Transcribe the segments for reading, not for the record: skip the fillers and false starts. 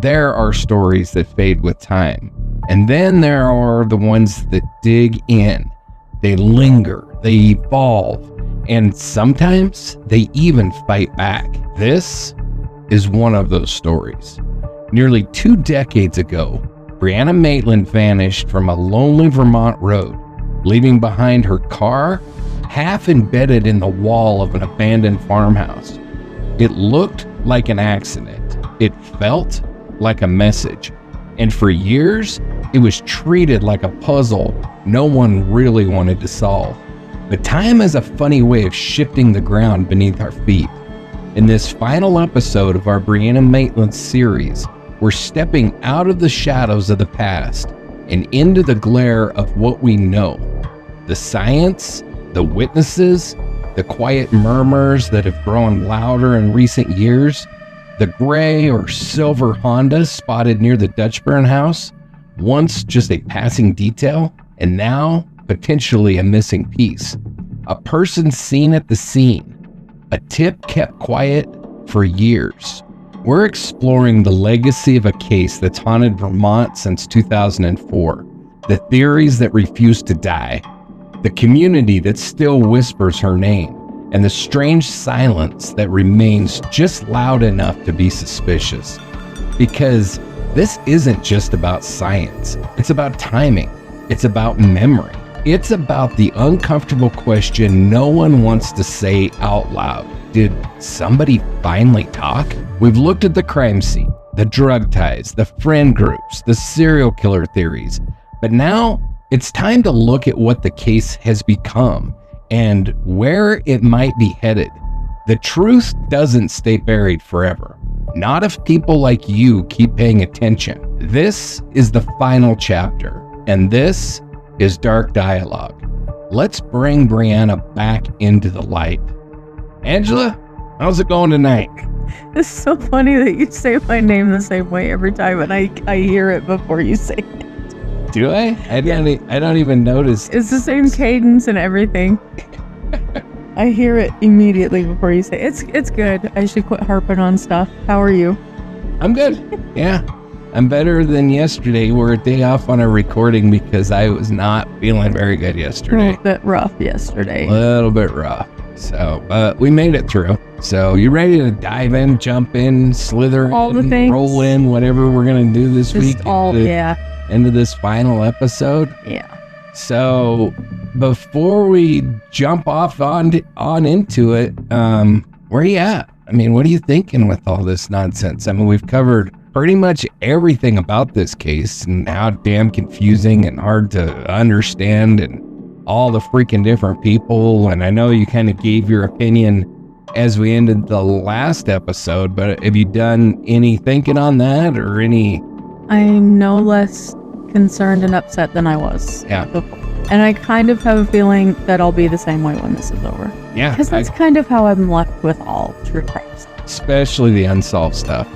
there are stories that fade with time. And then there are the ones that dig in. They linger, they evolve, and sometimes they even fight back. This is one of those stories. Nearly 2 decades ago, Brianna Maitland vanished from a lonely Vermont road, leaving behind her car half embedded in the wall of an abandoned farmhouse. It looked like an accident. It felt like a message. And for years, it was treated like a puzzle no one really wanted to solve. But time has a funny way of shifting the ground beneath our feet. In this final episode of our Brianna Maitland series, we're stepping out of the shadows of the past and into the glare of what we know. The science, the witnesses, the quiet murmurs that have grown louder in recent years, the gray or silver Honda spotted near the Dutchburn house, once just a passing detail, and now potentially a missing piece. A person seen at the scene, a tip kept quiet for years. We're exploring the legacy of a case that's haunted Vermont since 2004, the theories that refuse to die, the community that still whispers her name, and the strange silence that remains just loud enough to be suspicious. Because this isn't just about science, it's about timing, it's about memory, it's about the uncomfortable question no one wants to say out loud. Did somebody finally talk? We've looked at the crime scene, the drug ties, the friend groups, the serial killer theories, but now it's time to look at what the case has become and where it might be headed. The truth doesn't stay buried forever. Not if people like you keep paying attention. This is the final chapter, and this is Dark Dialogue. Let's bring Brianna back into the light. Angela, how's it going tonight? It's so funny that you say my name the same way every time, and I hear it before you say it. Do I? I don't even notice. It's the same cadence and everything. I hear it immediately before you say it. It's good. I should quit harping on stuff. How are you? I'm good. Yeah. I'm better than yesterday. We're a day off on our recording because I was not feeling very good yesterday. A little bit rough yesterday. A little bit rough. So, but we made it through. So, you ready to dive in, jump in, slither all in, the things. Roll in, whatever we're going to do this week? Into this final episode? Yeah. So, before we jump off on into it, where are you at? I mean, what are you thinking with all this nonsense? I mean, we've covered pretty much everything about this case and how damn confusing and hard to understand and all the freaking different people. And I know you kind of gave your opinion as we ended the last episode, but have you done any thinking on that or any? I'm no less concerned and upset than I was before. And I kind of have a feeling that I'll be the same way when this is over. Yeah. Because that's kind of how I'm left with all true crime stuff. Especially the unsolved stuff.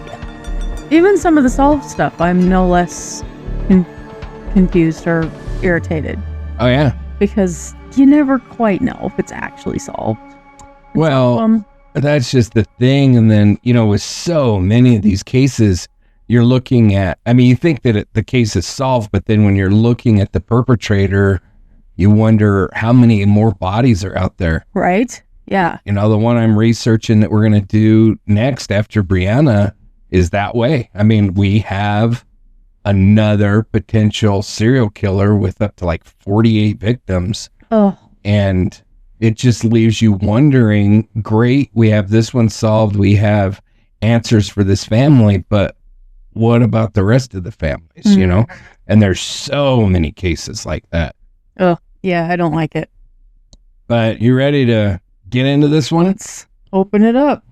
Even some of the solved stuff, I'm no less confused or irritated. Oh, yeah. Because you never quite know if it's actually solved. Well, that's just the thing. And then, with so many of these cases, you're looking at, you think that the case is solved, but then when you're looking at the perpetrator, you wonder how many more bodies are out there. Right? Yeah. The one I'm researching that we're going to do next after Brianna is that way. We have another potential serial killer with up to like 48 victims. Oh. And it just leaves you wondering, great, we have this one solved. We have answers for this family, but what about the rest of the families, And there's so many cases like that. Oh, yeah, I don't like it. But you ready to get into this one? Let's open it up.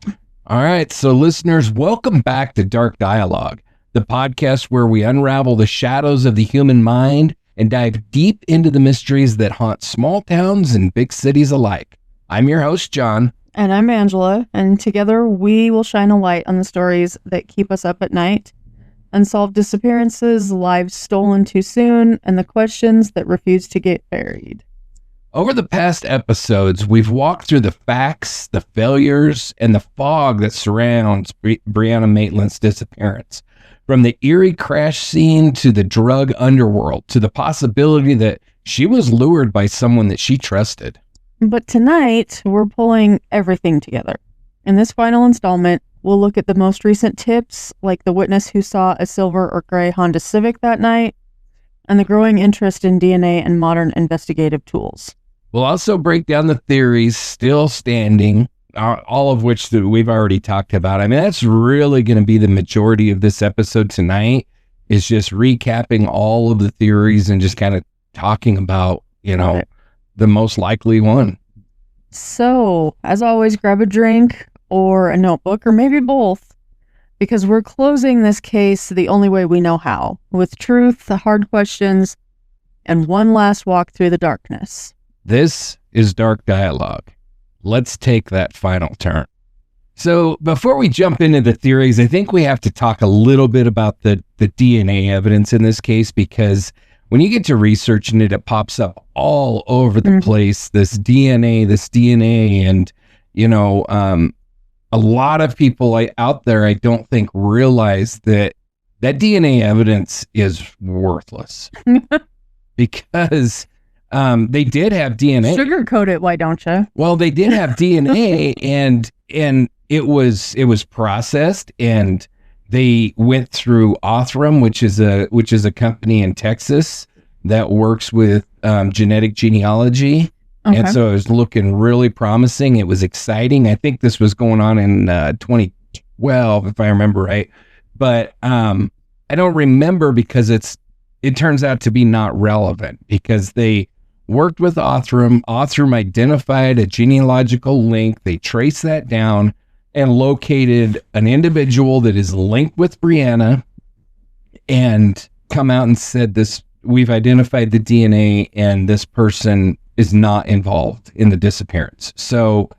All right. So listeners, welcome back to Dark Dialogue, the podcast where we unravel the shadows of the human mind and dive deep into the mysteries that haunt small towns and big cities alike. I'm your host, John. And I'm Angela. And together we will shine a light on the stories that keep us up at night. Unsolved disappearances, lives stolen too soon, and the questions that refuse to get buried. Over the past episodes, we've walked through the facts, the failures, and the fog that surrounds Brianna Maitland's disappearance. From the eerie crash scene to the drug underworld to the possibility that she was lured by someone that she trusted. But tonight, we're pulling everything together. In this final installment, we'll look at the most recent tips, like the witness who saw a silver or gray Honda Civic that night, and the growing interest in DNA and modern investigative tools. We'll also break down the theories still standing, all of which that we've already talked about. I mean, that's really going to be the majority of this episode tonight, is just recapping all of the theories and just kind of talking about, the most likely one. So, as always, grab a drink or a notebook, or maybe both, because we're closing this case the only way we know how, with truth, the hard questions, and one last walk through the darkness. This is Dark Dialogue. Let's take that final turn. So before we jump into the theories, I think we have to talk a little bit about the DNA evidence in this case, because when you get to researching it, it pops up all over the place, this DNA, and, a lot of people out there, I don't think, realize that DNA evidence is worthless because they did have DNA. Sugarcoat it, why don't you? Well, they did have DNA, and it was processed, and they went through Othram, which is a company in Texas that works with genetic genealogy. Okay. And so it was looking really promising. It was exciting. I think this was going on in 2012, if I remember right. But I don't remember because it turns out to be not relevant, because they worked with Othram. Othram identified a genealogical link. They traced that down and located an individual that is linked with Brianna, and come out and said this, we've identified the DNA and this person is not involved in the disappearance. So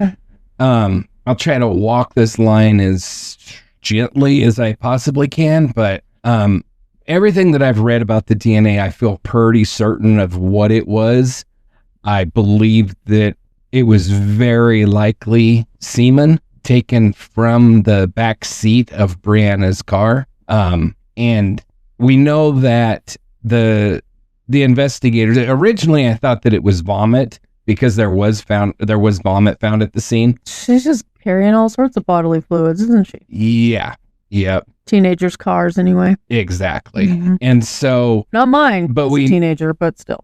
I'll try to walk this line as gently as I possibly can, but everything that I've read about the DNA, I feel pretty certain of what it was. I believe that it was very likely semen taken from the back seat of Brianna's car. And we know that the investigators, originally I thought that it was vomit, because there was vomit found at the scene. She's just carrying all sorts of bodily fluids, isn't she? Yeah. Yep. Teenagers' cars, anyway. Exactly. Mm-hmm. And so, not mine, but a teenager, but still.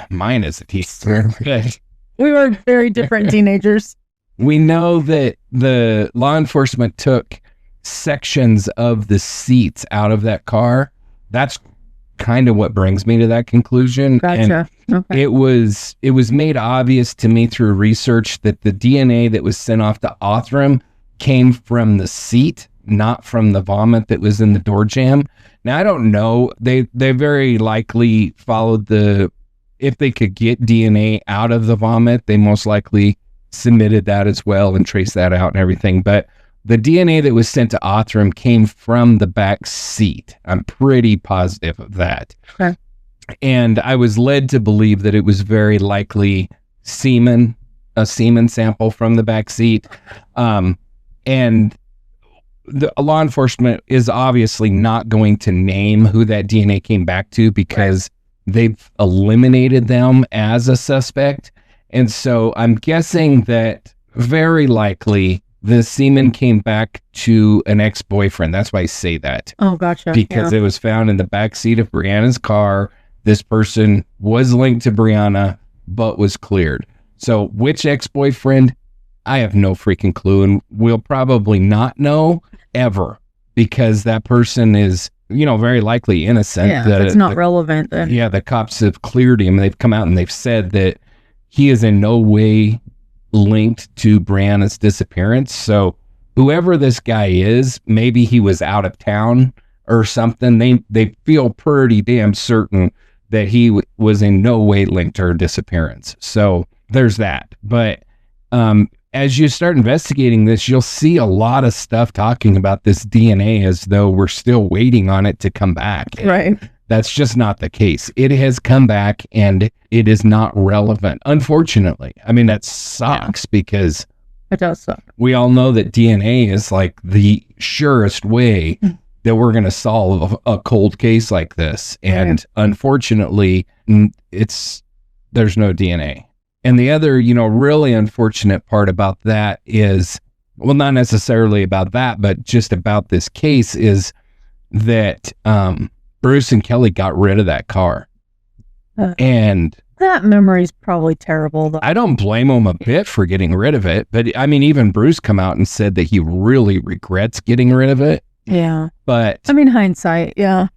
Mine is a teenager. We were very different teenagers. We know that the law enforcement took sections of the seats out of that car. That's kind of what brings me to that conclusion. Gotcha. And okay. It was made obvious to me through research that the DNA that was sent off to Othram came from the seat, not from the vomit that was in the door jamb. Now, I don't know. They very likely followed if they could get DNA out of the vomit, they most likely submitted that as well and traced that out and everything. But the DNA that was sent to Othram came from the back seat. I'm pretty positive of that. Okay. And I was led to believe that it was very likely semen, a semen sample from the back seat. And the law enforcement is obviously not going to name who that DNA came back to, because they've eliminated them as a suspect. And so I'm guessing that very likely the semen came back to an ex-boyfriend. That's why I say that. Oh, gotcha. Because it was found in the back seat of Brianna's car. This person was linked to Brianna, but was cleared. So which ex-boyfriend? I have no freaking clue, and we'll probably not know ever, because that person is, very likely innocent. Yeah, it's not relevant then. Yeah, the cops have cleared him. They've come out and they've said that he is in no way linked to Brianna's disappearance. So whoever this guy is, maybe he was out of town or something. They feel pretty damn certain that he was in no way linked to her disappearance. So there's that. But as you start investigating this, you'll see a lot of stuff talking about this DNA as though we're still waiting on it to come back. Right. That's just not the case. It has come back and it is not relevant, unfortunately. I mean, that sucks because it does suck. We all know that DNA is like the surest way that we're going to solve a cold case like this. And unfortunately, there's no DNA. And the other, really unfortunate part about that is, well, not necessarily about that, but just about this case is that Bruce and Kelly got rid of that car. And that memory's probably terrible, though. I don't blame him a bit for getting rid of it. But I mean, even Bruce come out and said that he really regrets getting rid of it. Yeah. But I mean, hindsight, yeah.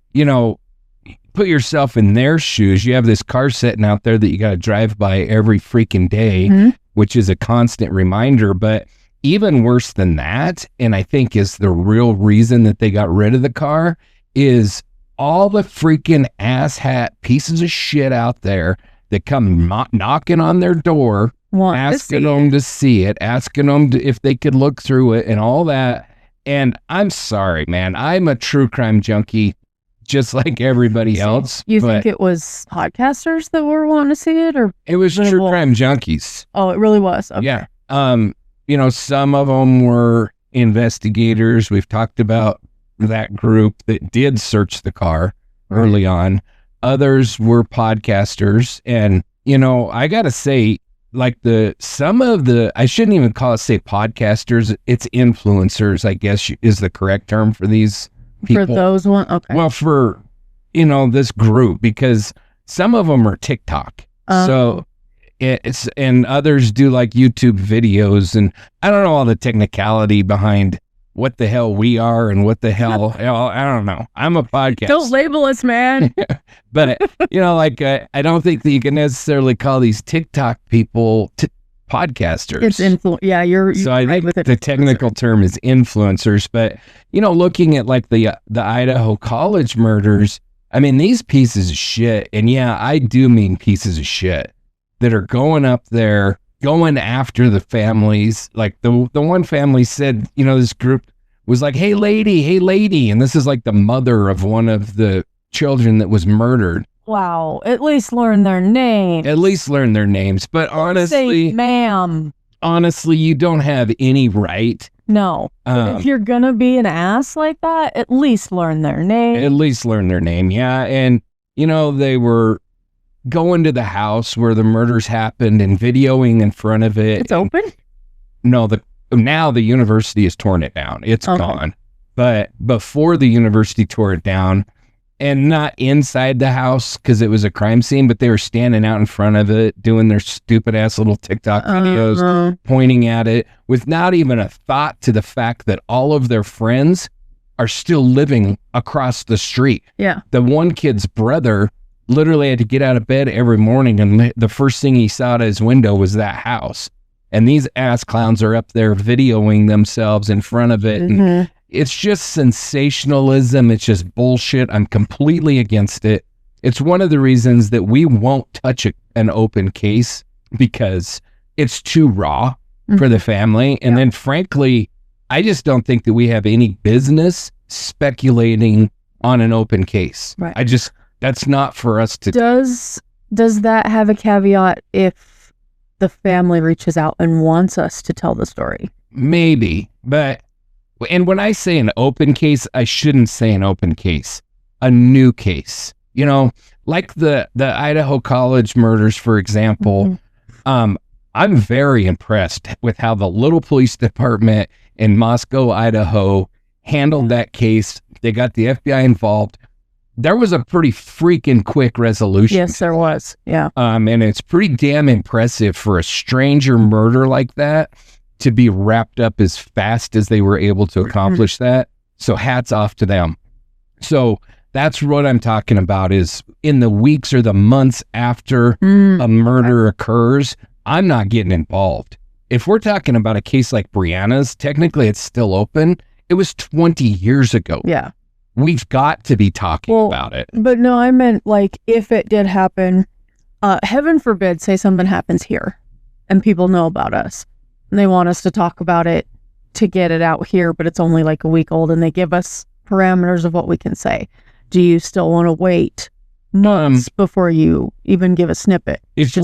Put yourself in their shoes. You have this car sitting out there that you got to drive by every freaking day, which is a constant reminder. But even worse than that, and I think is the real reason that they got rid of the car, is all the freaking asshat pieces of shit out there that come knocking on their door, asking them to see it, asking them if they could look through it and all that. And I'm sorry, man. I'm a true crime junkie, just like everybody else. You think it was podcasters that were wanting to see it, or it was true crime junkies? Oh, it really was. Okay. Yeah. Some of them were investigators. We've talked about that group that did search the car early on. Others were podcasters, and I gotta say, like I shouldn't even say podcasters. It's influencers, I guess is the correct term for these people. For those one, okay. Well, for this group, because some of them are TikTok, so it's, and others do like YouTube videos, and I don't know all the technicality behind what the hell we are and what the hell I don't know. I'm a podcast. Don't label us, man. But I don't think that you can necessarily call these TikTok people podcasters. It's yeah, you're so I think the technical term is influencers. But looking at like the Idaho College murders, I mean, these pieces of shit, and yeah, I do mean pieces of shit that are going up there, going after the families. Like the one family said, this group was like, hey lady, and this is like the mother of one of the children that was murdered. Wow, at least learn their names. But honestly, say ma'am. Honestly, you don't have any right. No. If you're gonna be an ass like that, at least learn their name. Yeah. And they were going to the house where the murders happened and videoing in front of it. It's open? No, now the university has torn it down. It's gone. But before the university tore it down, and not inside the house because it was a crime scene, but they were standing out in front of it doing their stupid ass little TikTok videos, pointing at it with not even a thought to the fact that all of their friends are still living across the street. Yeah. The one kid's brother literally had to get out of bed every morning, and the first thing he saw at his window was that house. And these ass clowns are up there videoing themselves in front of it. And it's just sensationalism. It's just bullshit. I'm completely against it. It's one of the reasons that we won't touch an open case, because it's too raw for the family. And then frankly, I just don't think that we have any business speculating on an open case. Right. That's not for us to. Does that have a caveat if the family reaches out and wants us to tell the story? Maybe, and when I say an open case, I shouldn't say an open case, a new case. Like the Idaho College murders, for example. I'm very impressed with how the little police department in Moscow, Idaho handled that case. They got the FBI involved. There was a pretty freaking quick resolution. Yes, there was. Yeah. And it's pretty damn impressive for a stranger murder like that to be wrapped up as fast as they were able to accomplish that. So hats off to them. So that's what I'm talking about, is in the weeks or the months after a murder occurs, I'm not getting involved. If we're talking about a case like Brianna's, technically it's still open. It was 20 years ago. Yeah. We've got to be talking about it. But no, I meant like if it did happen, heaven forbid, say something happens here and people know about us and they want us to talk about it to get it out here, but it's only like a week old and they give us parameters of what we can say. Do you still want to wait months before you even give a snippet? If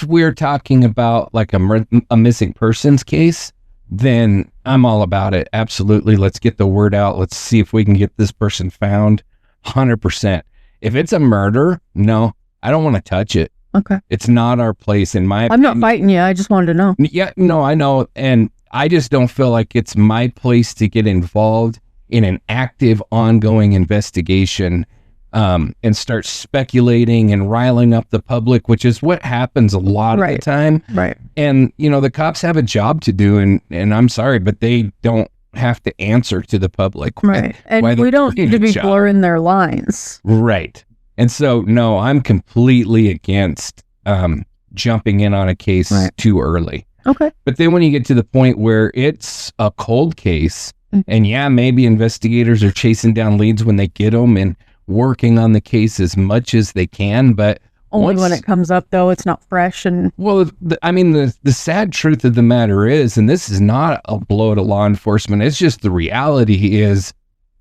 we're talking about like a missing persons case, then I'm all about it. Absolutely. Let's get the word out. Let's see if we can get this person found. 100%. If it's a murder, no, I don't want to touch it. Okay. It's not our place in my I'm not fighting you. I just wanted to know. Yeah, no, I know. And I just don't feel like it's my place to get involved in an active, ongoing investigation and start speculating and riling up the public, which is what happens a lot of the time. Right. And, you know, the cops have a job to do, and I'm sorry, but they don't have to answer to the public. Right. And we don't need to be blurring their lines. Right. And so, no, I'm completely against jumping in on a case too early. Okay. But then when you get to the point where it's a cold case, and yeah, maybe investigators are chasing down leads when they get them and working on the case as much as they can, but only when it comes up, though, it's not fresh. And well, the sad truth of the matter is, and this is not a blow to law enforcement, it's just the reality is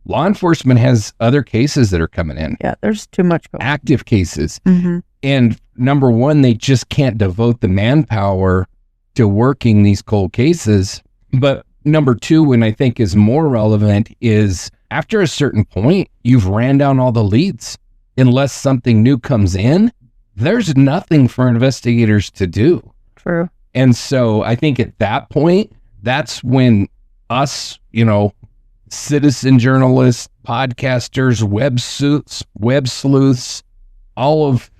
law enforcement has other cases that are coming in. Yeah, there's too much going on. Active cases. And number one, they just can't devote the manpower to working these cold cases. But number two, and I think is more relevant, is after a certain point, you've ran down all the leads. Unless something new comes in, there's nothing for investigators to do. True. And so I think at that point, that's when us, you know, citizen journalists, podcasters, web sleuths, all of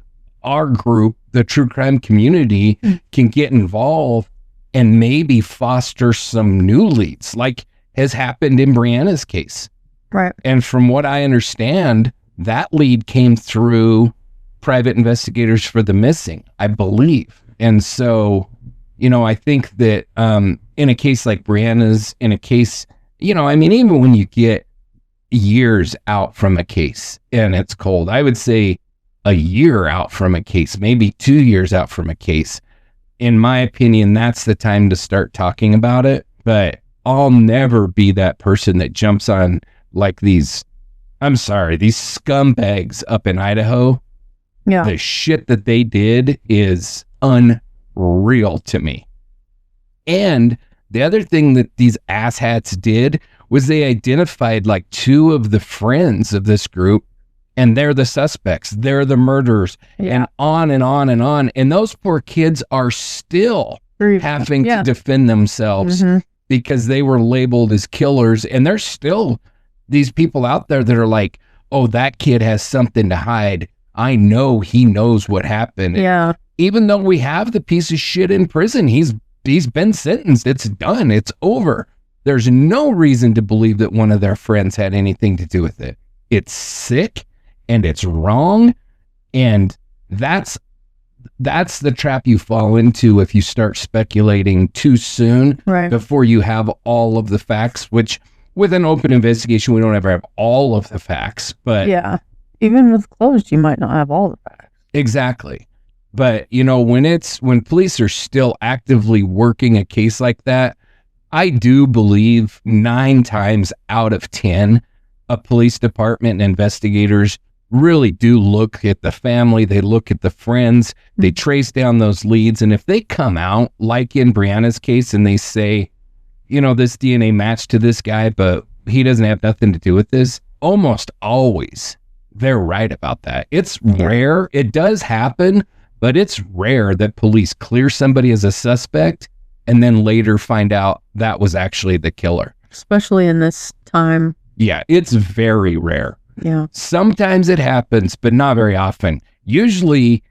our group, the true crime community, can get involved and maybe foster some new leads, like has happened in Brianna's case. Right. And from what I understand, that lead came through private investigators for the missing, I believe. And so, you know, I think that in a case like Brianna's, in a case, you know, I mean, even when you get years out from a case and it's cold, I would say a year out from a case, maybe 2 years out from a case, in my opinion, that's the time to start talking about it. But I'll never be that person that jumps on like these scumbags up in Idaho. Yeah. The shit that they did is unreal to me. And the other thing that these asshats did was they identified like two of the friends of this group, and they're the suspects. They're the murderers, and on and on and on. And those poor kids are still having to defend themselves because they were labeled as killers. And there's still these people out there that are like, oh, that kid has something to hide. I know he knows what happened. Yeah. Even though we have the piece of shit in prison, he's been sentenced. It's done. It's over. There's no reason to believe that one of their friends had anything to do with it. It's sick and it's wrong. And that's the trap you fall into if you start speculating too soon before you have all of the facts, which with an open investigation, we don't ever have all of the facts. But yeah, even with closed, you might not have all the facts. Exactly. But, you know, when police are still actively working a case like that, I do believe 9 times out of 10, a police department and investigators really do look at the family. They look at the friends. They trace down those leads. And if they come out, like in Brianna's case, and they say, you know, this DNA matched to this guy, but he doesn't have nothing to do with this, almost always they're right about that. It's rare. It does happen. But it's rare that police clear somebody as a suspect and then later find out that was actually the killer. Especially in this time. Yeah, it's very rare. Yeah. Sometimes it happens, but not very often. Usually,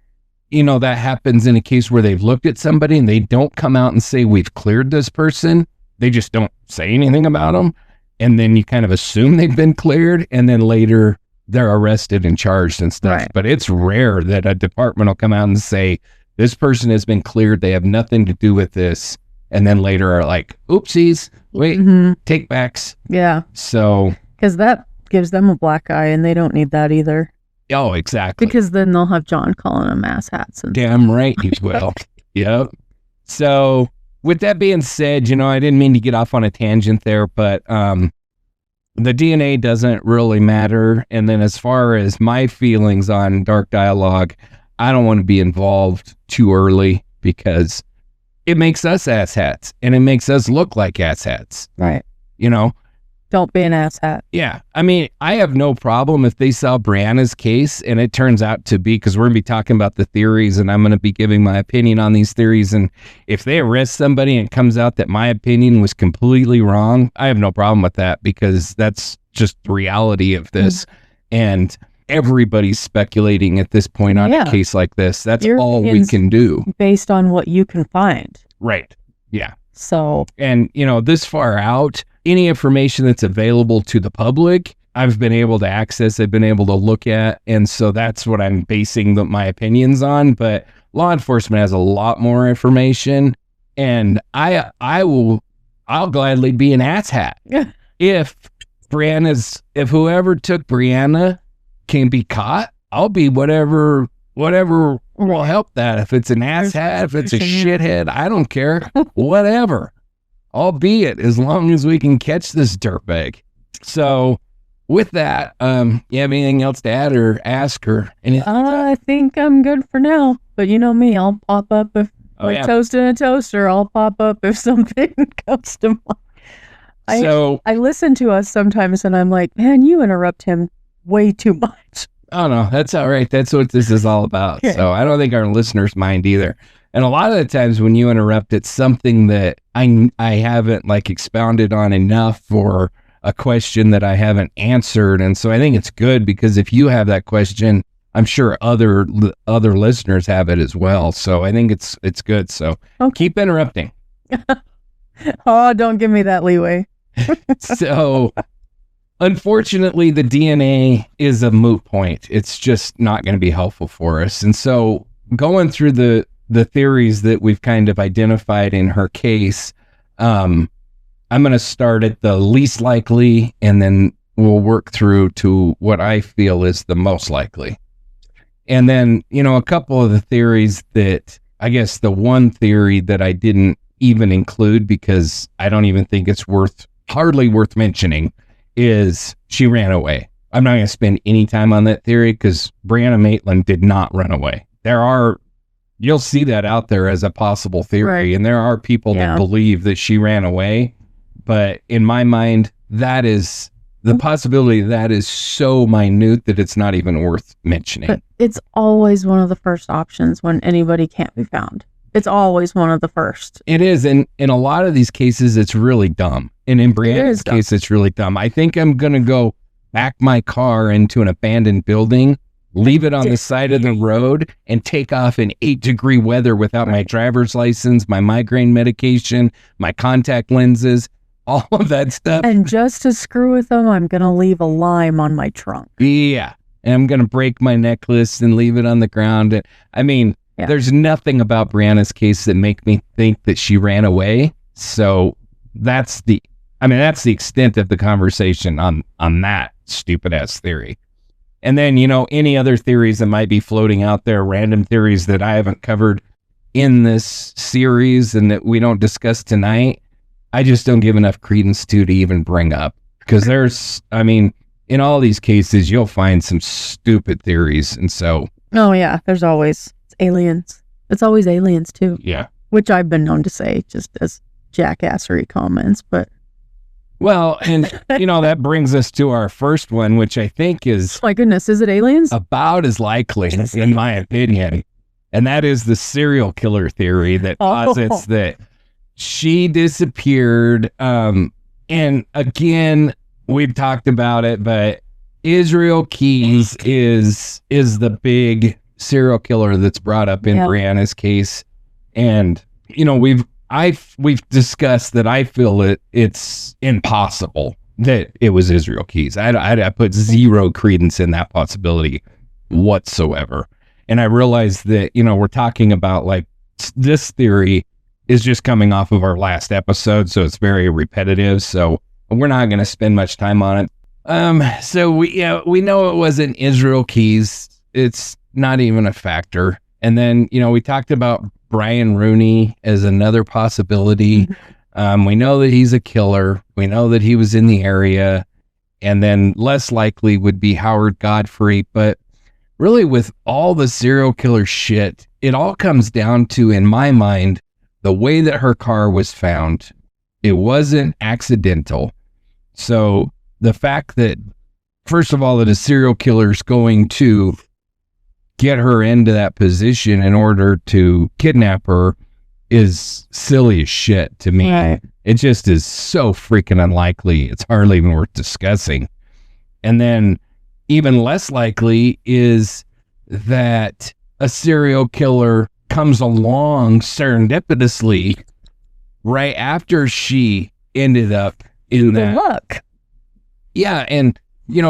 you know, that happens in a case where they've looked at somebody and they don't come out and say, we've cleared this person. They just don't say anything about them. And then you kind of assume they've been cleared. And then later they're arrested and charged and stuff. But it's rare that a department will come out and say, this person has been cleared. They have nothing to do with this. And then later are like, oopsies, wait, take backs. Yeah. So. Because that gives them a black eye and they don't need that either. Oh, exactly. Because then they'll have John calling them asshats. And damn right he will. Yep. So with that being said, you know, I didn't mean to get off on a tangent there, but the DNA doesn't really matter. And then as far as my feelings on dark dialogue, I don't want to be involved too early because it makes us asshats, and it makes us look like asshats. Right. You know? Don't be an asshat. Yeah. I mean, I have no problem if they saw Brianna's case and it turns out to be, because we're going to be talking about the theories and I'm going to be giving my opinion on these theories. And if they arrest somebody and it comes out that my opinion was completely wrong, I have no problem with that, because that's just the reality of this. And everybody's speculating at this point on a case like this. That's all we can do. Based on what you can find. Right. Yeah. So. And, you know, this far out, any information that's available to the public, I've been able to access, I've been able to look at. And so that's what I'm basing my opinions on. But law enforcement has a lot more information. And I'll gladly be an asshat. If whoever took Brianna can be caught, I'll be whatever will help that. If it's an asshat, if it's a shithead, I don't care. Whatever. Albeit, as long as we can catch this dirtbag. So, with that, you have anything else to add or ask or anything? I think I'm good for now. But you know me, I'll pop up if toast in a toaster. I'll pop up if something comes to mind. I listen to us sometimes, and I'm like, man, you interrupt him way too much. Oh no, that's all right. That's what this is all about. Okay. So I don't think our listeners mind either. And a lot of the times when you interrupt, it's something that I haven't like expounded on enough, or a question that I haven't answered. And so I think it's good, because if you have that question, I'm sure other listeners have it as well. So I think it's good. So keep interrupting. Oh, don't give me that leeway. So unfortunately, the DNA is a moot point. It's just not going to be helpful for us. And so going through the theories that we've kind of identified in her case, I'm going to start at the least likely, and then we'll work through to what I feel is the most likely. And then, you know, a couple of the theories that, I guess the one theory that I didn't even include, because I don't even think it's hardly worth mentioning, is she ran away. I'm not going to spend any time on that theory, because Brianna Maitland did not run away. You'll see that out there as a possible theory, right. And there are people that believe that she ran away. But in my mind, the possibility of that is so minute that it's not even worth mentioning. But it's always one of the first options when anybody can't be found. It's always one of the first. It is. And in a lot of these cases, it's really dumb. And in Brianna's case, it's really dumb. I think I'm going to go back my car into an abandoned building, leave it on the side of the road, and take off in 8-degree weather without my driver's license, my migraine medication, my contact lenses, all of that stuff. And just to screw with them, I'm going to leave a lime on my trunk. Yeah. And I'm going to break my necklace and leave it on the ground. And, I mean, there's nothing about Brianna's case that make me think that she ran away. So that's the extent of the conversation on that stupid ass theory. And then, you know, any other theories that might be floating out there, random theories that I haven't covered in this series and that we don't discuss tonight, I just don't give enough credence to even bring up. Because in all these cases, you'll find some stupid theories. And so. Oh, yeah. There's always aliens. It's always aliens, too. Yeah. Which I've been known to say just as jackassery comments, but. Well, and, you know, that brings us to our first one, which I think is... My goodness, is it aliens? About as likely, in my opinion. And that is the serial killer theory that posits that she disappeared. And again, we've talked about it, but Israel Keys is the big serial killer that's brought up in Brianna's case. And, you know, we've discussed that I feel it's impossible that it was Israel Keys. I put zero credence in that possibility whatsoever. And I realized that, you know, we're talking about like this theory is just coming off of our last episode, so it's very repetitive. So we're not going to spend much time on it. So we know it wasn't Israel Keys. It's not even a factor. And then, you know, we talked about Brian Rooney as another possibility. We know that he's a killer. We know that he was in the area. And then less likely would be Howard Godfrey. But really, with all the serial killer shit, it all comes down to, in my mind, the way that her car was found, it wasn't accidental. So the fact that, first of all, that a serial killer is going to get her into that position in order to kidnap her is silly as shit to me. Right. It just is so freaking unlikely. It's hardly even worth discussing. And then even less likely is that a serial killer comes along serendipitously right after she ended up in The that. luck. Yeah, and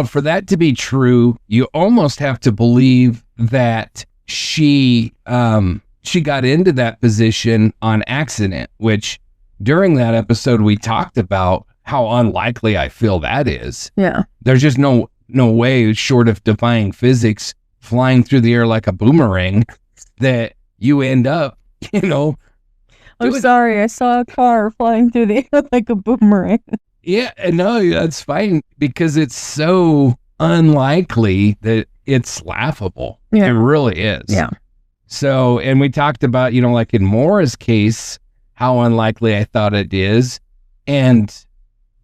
for that to be true, you almost have to believe that she got into that position on accident, which during that episode we talked about how unlikely I feel that is. Yeah. There's just no way, short of defying physics, flying through the air like a boomerang, that you end up, I'm sorry, I saw a car flying through the air like a boomerang. Yeah, no, that's fine, because it's so unlikely that it's laughable. Yeah. It really is. Yeah. So, and we talked about, like in Maura's case, how unlikely I thought it is. And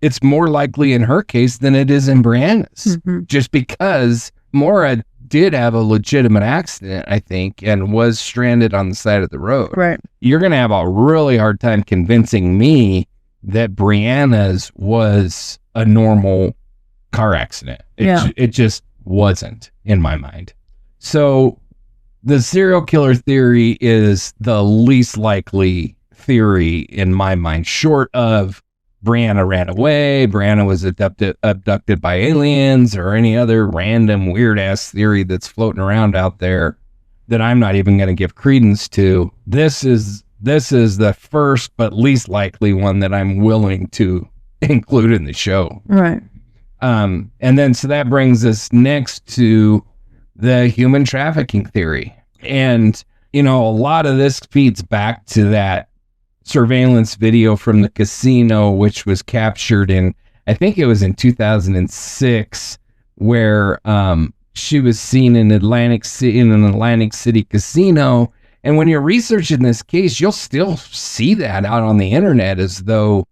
it's more likely in her case than it is in Brianna's. Mm-hmm. Just because Maura did have a legitimate accident, I think, and was stranded on the side of the road. Right. You're going to have a really hard time convincing me that Brianna's was a normal car accident. It just wasn't in my mind. So the serial killer theory is the least likely theory in my mind, short of Brianna ran away, Brianna was abducted by aliens, or any other random weird ass theory that's floating around out there that I'm not even going to give credence to. This is the first but least likely one that I'm willing to include in the show. Right. And then so that brings us next to the human trafficking theory. And, a lot of this feeds back to that surveillance video from the casino, which was captured in, I think it was in 2006, where she was seen in an Atlantic City casino. And when you're researching this case, you'll still see that out on the internet as though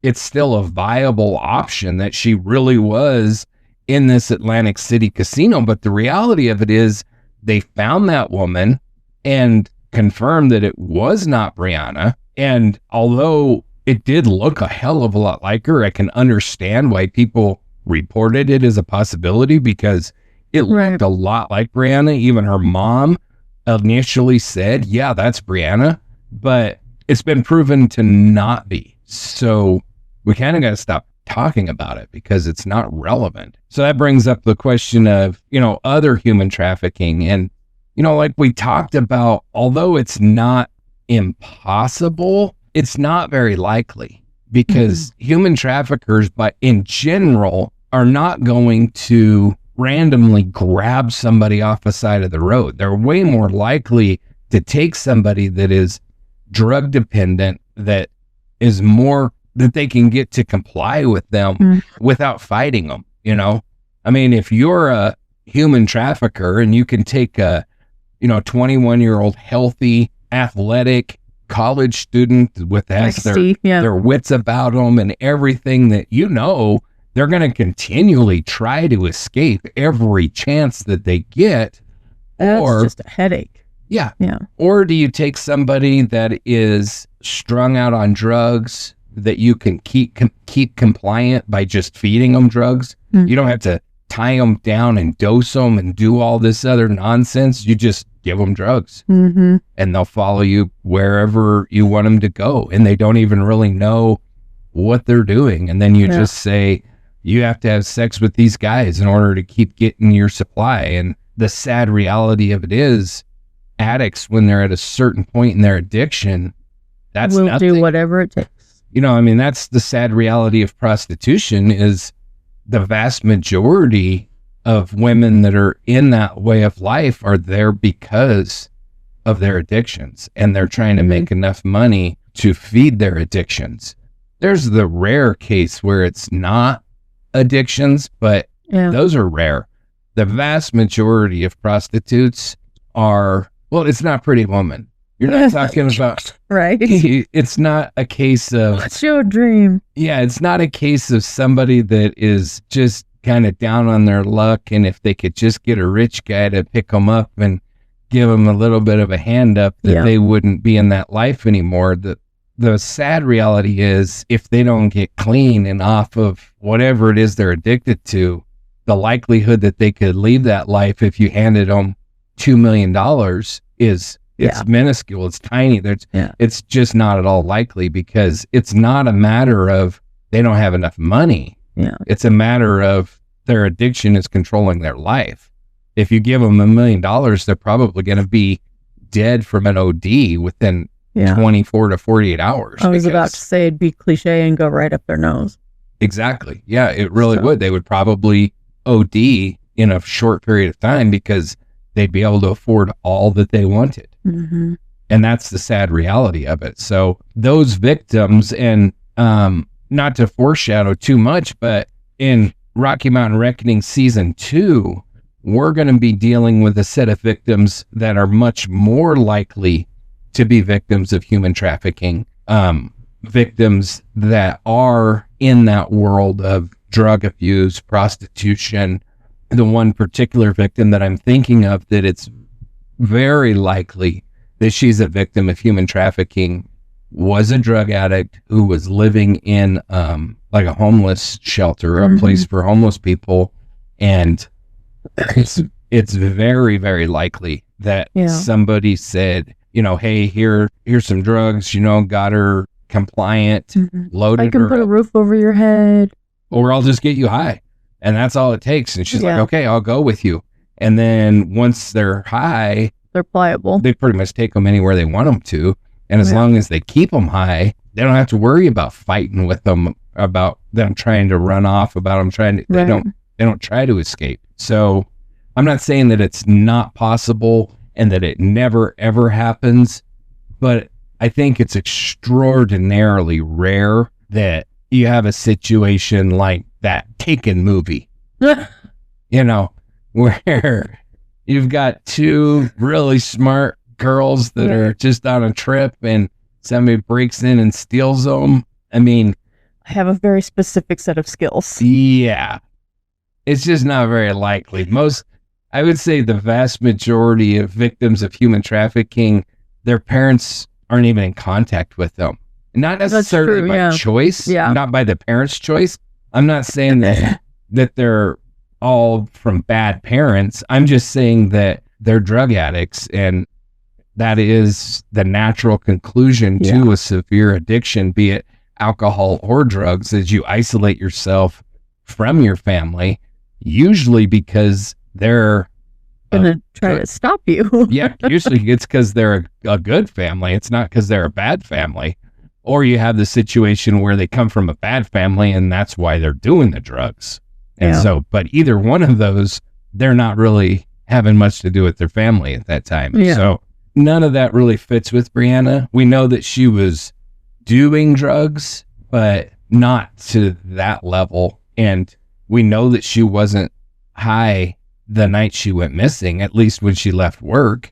it's still a viable option that she really was in this Atlantic City casino. But the reality of it is they found that woman and confirmed that it was not Brianna. And although it did look a hell of a lot like her, I can understand why people reported it as a possibility, because it looked a lot like Brianna. Even her mom initially said, yeah, that's Brianna, but it's been proven to not be. So we kind of got to stop talking about it because it's not relevant. So that brings up the question of, other human trafficking. And, like we talked about, although it's not impossible, it's not very likely, because human traffickers, but in general, are not going to randomly grab somebody off the side of the road. They're way more likely to take somebody that is drug dependent, that is more that they can get to comply with them without fighting them. I mean, if you're a human trafficker and you can take a 21-year-old healthy, athletic college student with their wits about them and everything, that they're going to continually try to escape every chance that they get. That's just a headache. Yeah. Yeah. Or do you take somebody that is strung out on drugs that you can keep compliant by just feeding them drugs? You don't have to tie them down and dose them and do all this other nonsense. You just give them drugs and they'll follow you wherever you want them to go. And they don't even really know what they're doing. And then you just say, you have to have sex with these guys in order to keep getting your supply. And the sad reality of it is, addicts, when they're at a certain point in their addiction, that's will nothing. Do whatever it takes. That's the sad reality of prostitution, is the vast majority of women that are in that way of life are there because of their addictions, and they're trying to make enough money to feed their addictions. There's the rare case where it's not addictions, but those are rare. The vast majority of prostitutes are, well, it's not Pretty Woman. You're not talking about, right? It's not a case of, What's your dream? yeah, it's not a case of somebody that is just kind of down on their luck. And if they could just get a rich guy to pick them up and give them a little bit of a hand up, that they wouldn't be in that life anymore. The sad reality is if they don't get clean and off of whatever it is they're addicted to, the likelihood that they could leave that life if you handed them $2 million is minuscule. It's tiny. It's just not at all likely, because it's not a matter of they don't have enough money. Yeah. It's a matter of their addiction is controlling their life. If you give them $1 million, they're probably going to be dead from an OD within 24 to 48 hours. I was about to say it'd be cliche and go right up their nose. Exactly. Yeah, it really would. They would probably OD in a short period of time because they'd be able to afford all that they wanted. Mm-hmm. And that's the sad reality of it. So those victims, and not to foreshadow too much, but in Rocky Mountain Reckoning Season 2, we're going to be dealing with a set of victims that are much more likely to be victims of human trafficking, victims that are in that world of drug abuse, prostitution. The one particular victim that I'm thinking of, that it's very likely that she's a victim of human trafficking, was a drug addict who was living in like a homeless shelter, a place for homeless people. And it's very, very likely that somebody said, hey, here's some drugs, got her compliant, loaded her. I can put a roof over your head. Or I'll just get you high. And that's all it takes. And she's like, okay, I'll go with you. And then once they're high, they're pliable. They pretty much take them anywhere they want them to. And as long as they keep them high, they don't have to worry about fighting with them, about them trying to run off, about them trying to, they don't try to escape. So I'm not saying that it's not possible and that it never, ever happens, but I think it's extraordinarily rare that you have a situation like that Taken movie, where you've got two really smart girls that are just on a trip and somebody breaks in and steals them. I mean, I have a very specific set of skills. Yeah. It's just not very likely. I would say the vast majority of victims of human trafficking, their parents aren't even in contact with them. Not necessarily by choice, not by the parents' choice. I'm not saying that they're all from bad parents. I'm just saying that they're drug addicts, and that is the natural conclusion to a severe addiction, be it alcohol or drugs, as you isolate yourself from your family, usually because they're going to try to stop you. Usually it's because they're a good family. It's not because they're a bad family. Or you have the situation where they come from a bad family and that's why they're doing the drugs. And so, but either one of those, they're not really having much to do with their family at that time. So none of that really fits with Brianna. We know that she was doing drugs, but not to that level. And we know that she wasn't high the night she went missing, at least when she left work.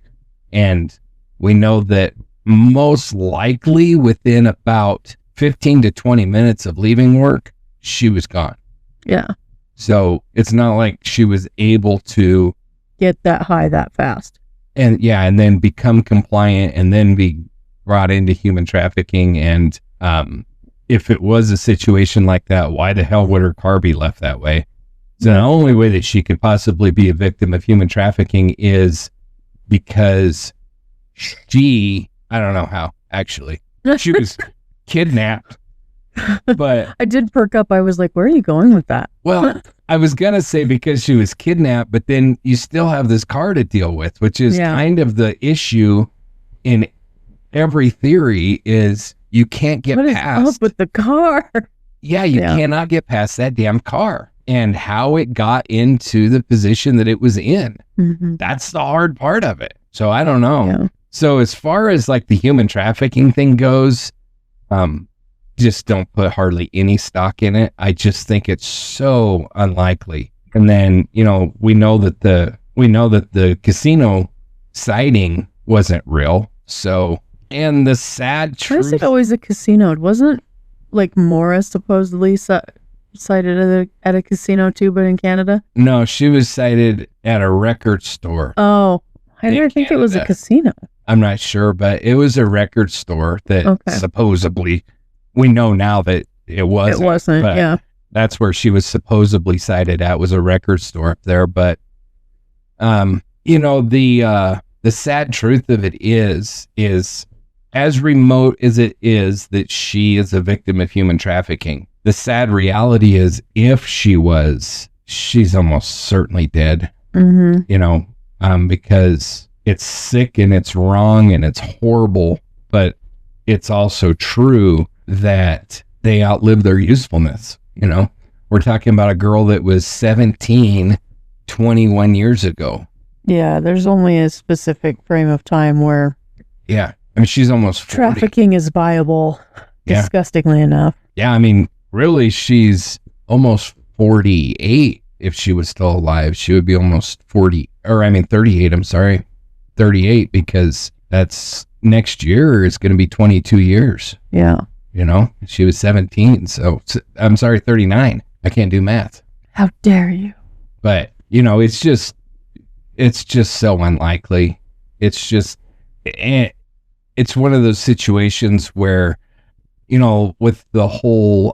And we know that most likely within about 15 to 20 minutes of leaving work, she was gone. Yeah. So it's not like she was able to get that high that fast. And then become compliant and then be brought into human trafficking. And if it was a situation like that, why the hell would her car be left that way? So the only way that she could possibly be a victim of human trafficking is because I don't know how, actually. She was kidnapped. But I did perk up. I was like, where are you going with that? Well, I was going to say because she was kidnapped, but then you still have this car to deal with, which is kind of the issue in every theory is you can't get past. What is up with the car? Yeah, you cannot get past that damn car and how it got into the position that it was in. Mm-hmm. That's the hard part of it. So I don't know. Yeah. So as far as like the human trafficking thing goes, just don't put hardly any stock in it. I just think it's so unlikely. And then, we know that the casino sighting wasn't real. So And the sad Why truth... is it always a casino? It wasn't like Maura supposedly cited at a casino too, but in Canada? No, she was cited at a record store. Oh, I in didn't think it was a Canada. casino. I'm not sure, but it was a record store that supposedly, we know now that it wasn't. It wasn't, but yeah. That's where she was supposedly cited at, was a record store up there. But, the sad truth of it is as remote as it is that she is a victim of human trafficking, the sad reality is if she was, she's almost certainly dead, because it's sick and it's wrong and it's horrible, but it's also true that they outlive their usefulness. We're talking about a girl that was 17, 21 years ago. Yeah, there's only a specific frame of time where... Yeah. I mean, she's almost 40. Trafficking is viable, disgustingly enough. Yeah, I mean, really, she's almost 48. If she was still alive, she would be almost 38, I'm sorry. 38, because that's next year is going to be 22 years. Yeah. She was 17, so I'm sorry, 39. I can't do math. How dare you? But, it's just so unlikely. It's one of those situations where, with the whole,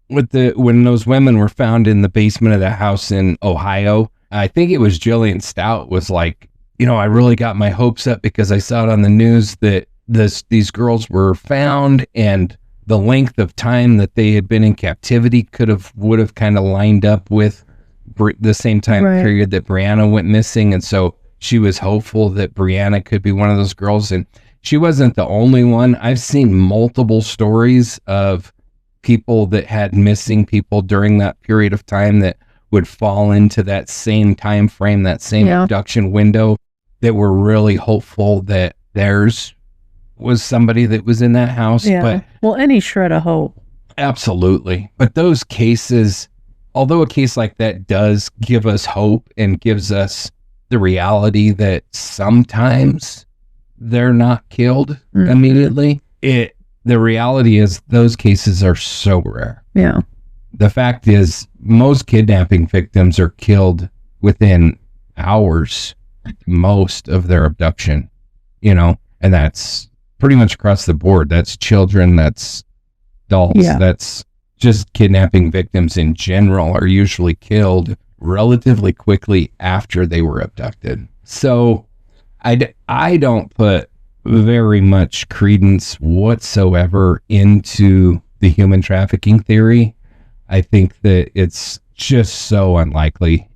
when those women were found in the basement of the house in Ohio, I think it was Jillian Stout was like, I really got my hopes up because I saw it on the news that these girls were found, and the length of time that they had been in captivity would have kind of lined up with the same time period that Brianna went missing. And so she was hopeful that Brianna could be one of those girls. And she wasn't the only one. I've seen multiple stories of people that had missing people during that period of time that would fall into that same time frame, that same abduction window, that were really hopeful that theirs was somebody that was in that house. Yeah. But any shred of hope. Absolutely. But those cases, although a case like that does give us hope and gives us the reality that sometimes they're not killed immediately, the reality is those cases are so rare. Yeah. The fact is, most kidnapping victims are killed within hours, most of their abduction, and that's pretty much across the board. That's children, that's adults, that's just kidnapping victims in general are usually killed relatively quickly after they were abducted. So I don't put very much credence whatsoever into the human trafficking theory. I think that it's just so unlikely.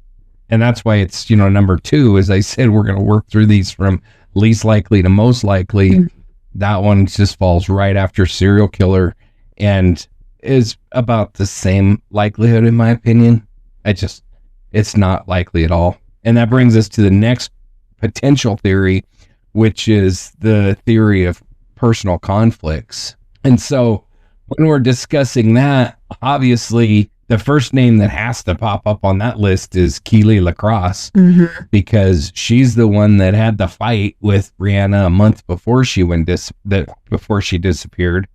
And that's why it's, number 2, as I said, we're going to work through these from least likely to most likely. That one just falls right after serial killer and is about the same likelihood, in my opinion. It's not likely at all. And that brings us to the next potential theory, which is the theory of personal conflicts. And so when we're discussing that, obviously the first name that has to pop up on that list is Keely LaCrosse, because she's the one that had the fight with Brianna a month before she before she disappeared.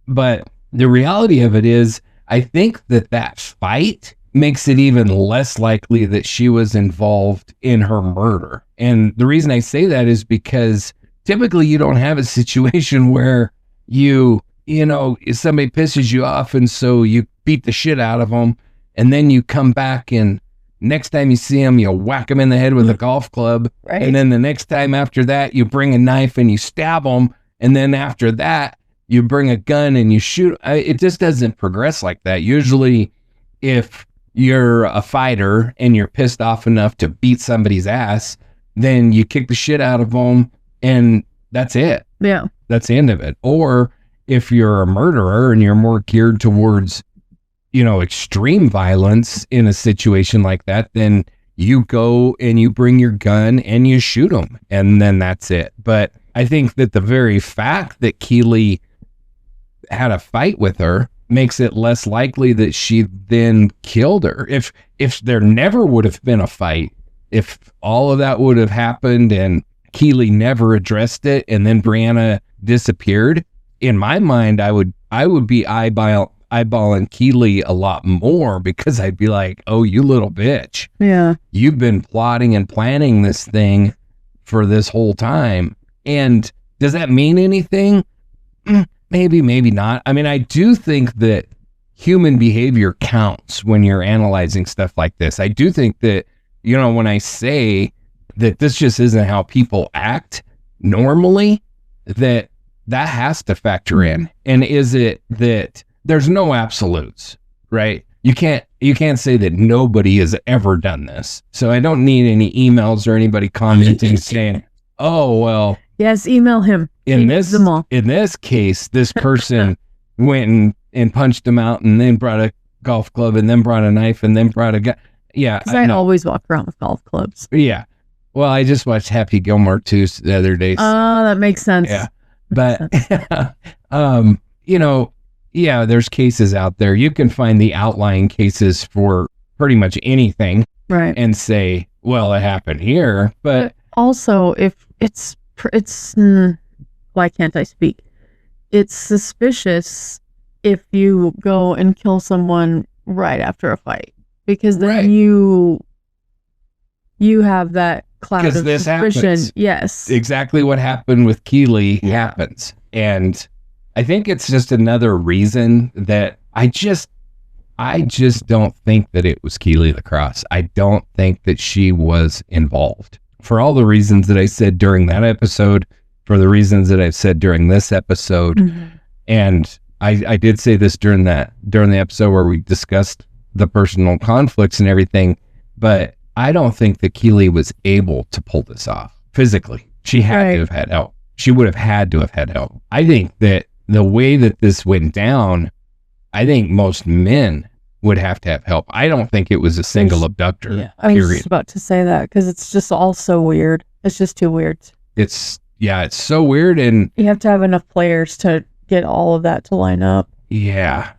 But the reality of it is, I think that fight makes it even less likely that she was involved in her murder. And the reason I say that is because typically you don't have a situation where if somebody pisses you off and so you beat the shit out of them, and then you come back and next time you see them, you whack them in the head with a golf club. Right. And then the next time after that, you bring a knife and you stab them. And then after that, you bring a gun and you shoot. It just doesn't progress like that. Usually, if you're a fighter and you're pissed off enough to beat somebody's ass, then you kick the shit out of them and that's it. Yeah. That's the end of it. Or if you're a murderer and you're more geared towards, extreme violence in a situation like that, then you go and you bring your gun and you shoot them and then that's it. But I think that the very fact that Keely had a fight with her makes it less likely that she then killed her. If there never would have been a fight, if all of that would have happened and Keeley never addressed it and then Brianna disappeared, in my mind, I would be eyeballing Keeley a lot more, because I'd be like, oh, you little bitch. Yeah. You've been plotting and planning this thing for this whole time. And does that mean anything? Maybe, maybe not. I mean, I do think that human behavior counts when you're analyzing stuff like this. I do think that, when I say that this just isn't how people act normally, that has to factor in. And is it that there's no absolutes, right? You can't say that nobody has ever done this. So I don't need any emails or anybody commenting saying, oh, well. Yes, email him. In this case, this person went and punched him out and then brought a golf club and then brought a knife and then brought a gun. Yeah. Because I always walk around with golf clubs. Yeah. Well, I just watched Happy Gilmore 2 the other day. Oh, that makes sense. Yeah. But, there's cases out there. You can find the outlying cases for pretty much anything. Right. And say, well, it happened here. But also, if it's why can't I speak? It's suspicious if you go and kill someone right after a fight, because then you have that cloud of suspicion. Happens. Yes. Exactly what happened with Keeley happens. And I think it's just another reason that I just don't think that it was Keeley LaCrosse. I don't think that she was involved. For all the reasons that I said during that episode, for the reasons that I've said during this episode. Mm-hmm. And I did say this during the episode where we discussed the personal conflicts and everything, but I don't think that Keeley was able to pull this off physically. She had to have had help. She would have had to have had help. I think that the way that this went down, I think most men would have to have help. I don't think it was a single abductor. Yeah, I was just about to say that, because it's just all so weird. It's just too weird. It's so weird, and you have to have enough players to get all of that to line up. Yeah.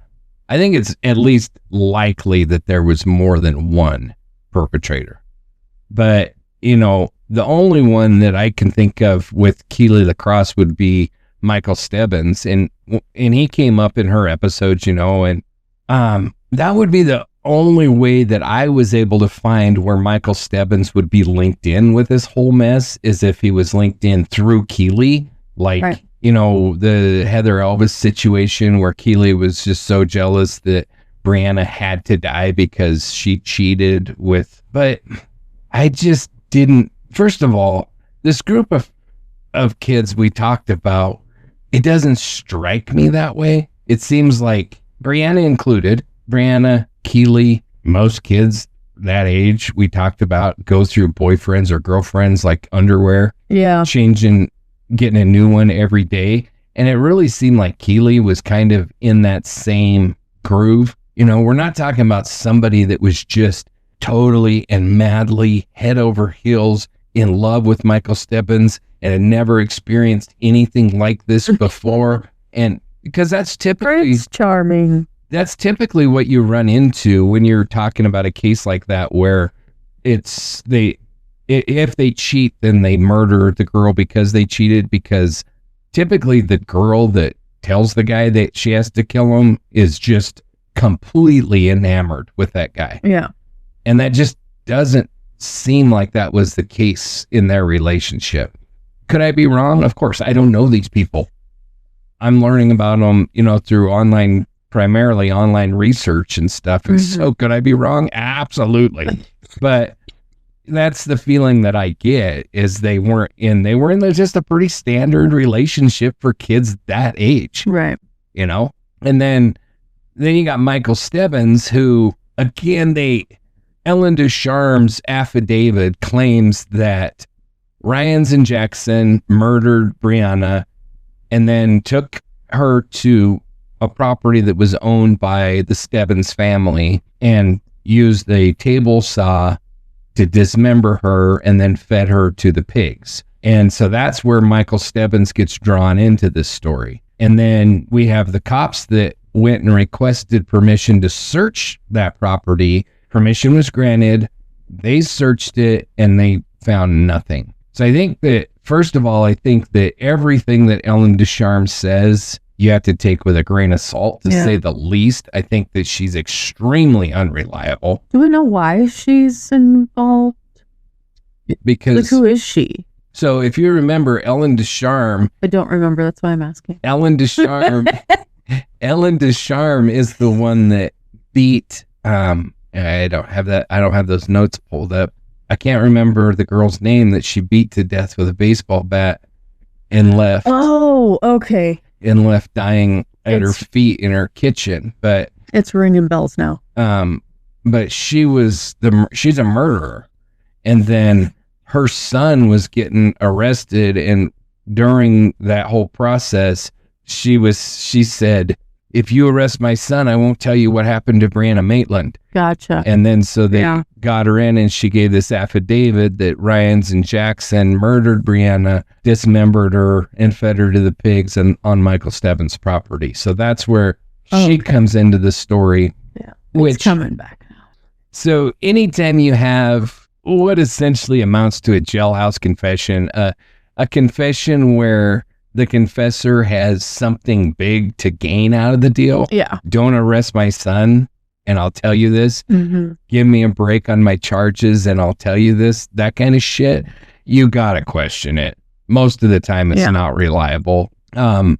I think it's at least likely that there was more than one perpetrator. But, the only one that I can think of with Keeley LaCrosse would be Michael Stebbins, and he came up in her episodes, and that would be the only way that I was able to find where Michael Stebbins would be linked in with this whole mess, is if he was linked in through Keeley, like, the Heather Elvis situation where Keeley was just so jealous that Brianna had to die because she cheated with, but I just didn't. First of all, this group of kids we talked about, it doesn't strike me that way. It seems like Brianna included, Brianna, Keeley, most kids that age we talked about go through boyfriends or girlfriends like underwear. Yeah. Changing, getting a new one every day. And it really seemed like Keeley was kind of in that same groove. We're not talking about somebody that was just totally and madly head over heels in love with Michael Stebbins and had never experienced anything like this before. And because that's typically charming. That's typically what you run into when you're talking about a case like that, where if they cheat, then they murder the girl because they cheated, because typically the girl that tells the guy that she has to kill him is just completely enamored with that guy. Yeah. And that just doesn't seem like that was the case in their relationship. Could I be wrong? Of course, I don't know these people. I'm learning about them, through primarily online research and stuff. And so could I be wrong? Absolutely. But that's the feeling that I get, is they were in just a pretty standard relationship for kids that age. Right. And then you got Michael Stebbins, who, again, Ellen Ducharme's affidavit claims that Ryans and Jackson murdered Brianna and then took her to a property that was owned by the Stebbins family and used a table saw to dismember her and then fed her to the pigs. And so that's where Michael Stebbins gets drawn into this story. And then we have the cops that went and requested permission to search that property. Permission was granted. They searched it and they found nothing. So I think that, first of all, I think that everything that Ellen Descharmes says, you have to take with a grain of salt, to say the least. I think that she's extremely unreliable. Do we know why she's involved? Because who is she? So if you remember, Ellen Descharmes. I don't remember. That's why I'm asking. Ellen Descharmes. Ellen Descharmes is the one that beat. I don't have that. I don't have those notes pulled up. I can't remember the girl's name that she beat to death with a baseball bat and left. Oh, okay. And left dying at her feet in her kitchen. But it's ringing bells now. But she's a murderer, and then her son was getting arrested, and during that whole process, she said, if you arrest my son, I won't tell you what happened to Brianna Maitland. Gotcha. And then so they got her in, and she gave this affidavit that Ryans and Jackson murdered Brianna, dismembered her, and fed her to the pigs on Michael Stebbins' property. So that's where she comes into the story. Yeah, it's coming back now. So anytime you have what essentially amounts to a jailhouse confession, a confession where the confessor has something big to gain out of the deal. Yeah. Don't arrest my son, and I'll tell you this. Mm-hmm. Give me a break on my charges, and I'll tell you this. That kind of shit, you gotta question it. Most of the time, it's not reliable. A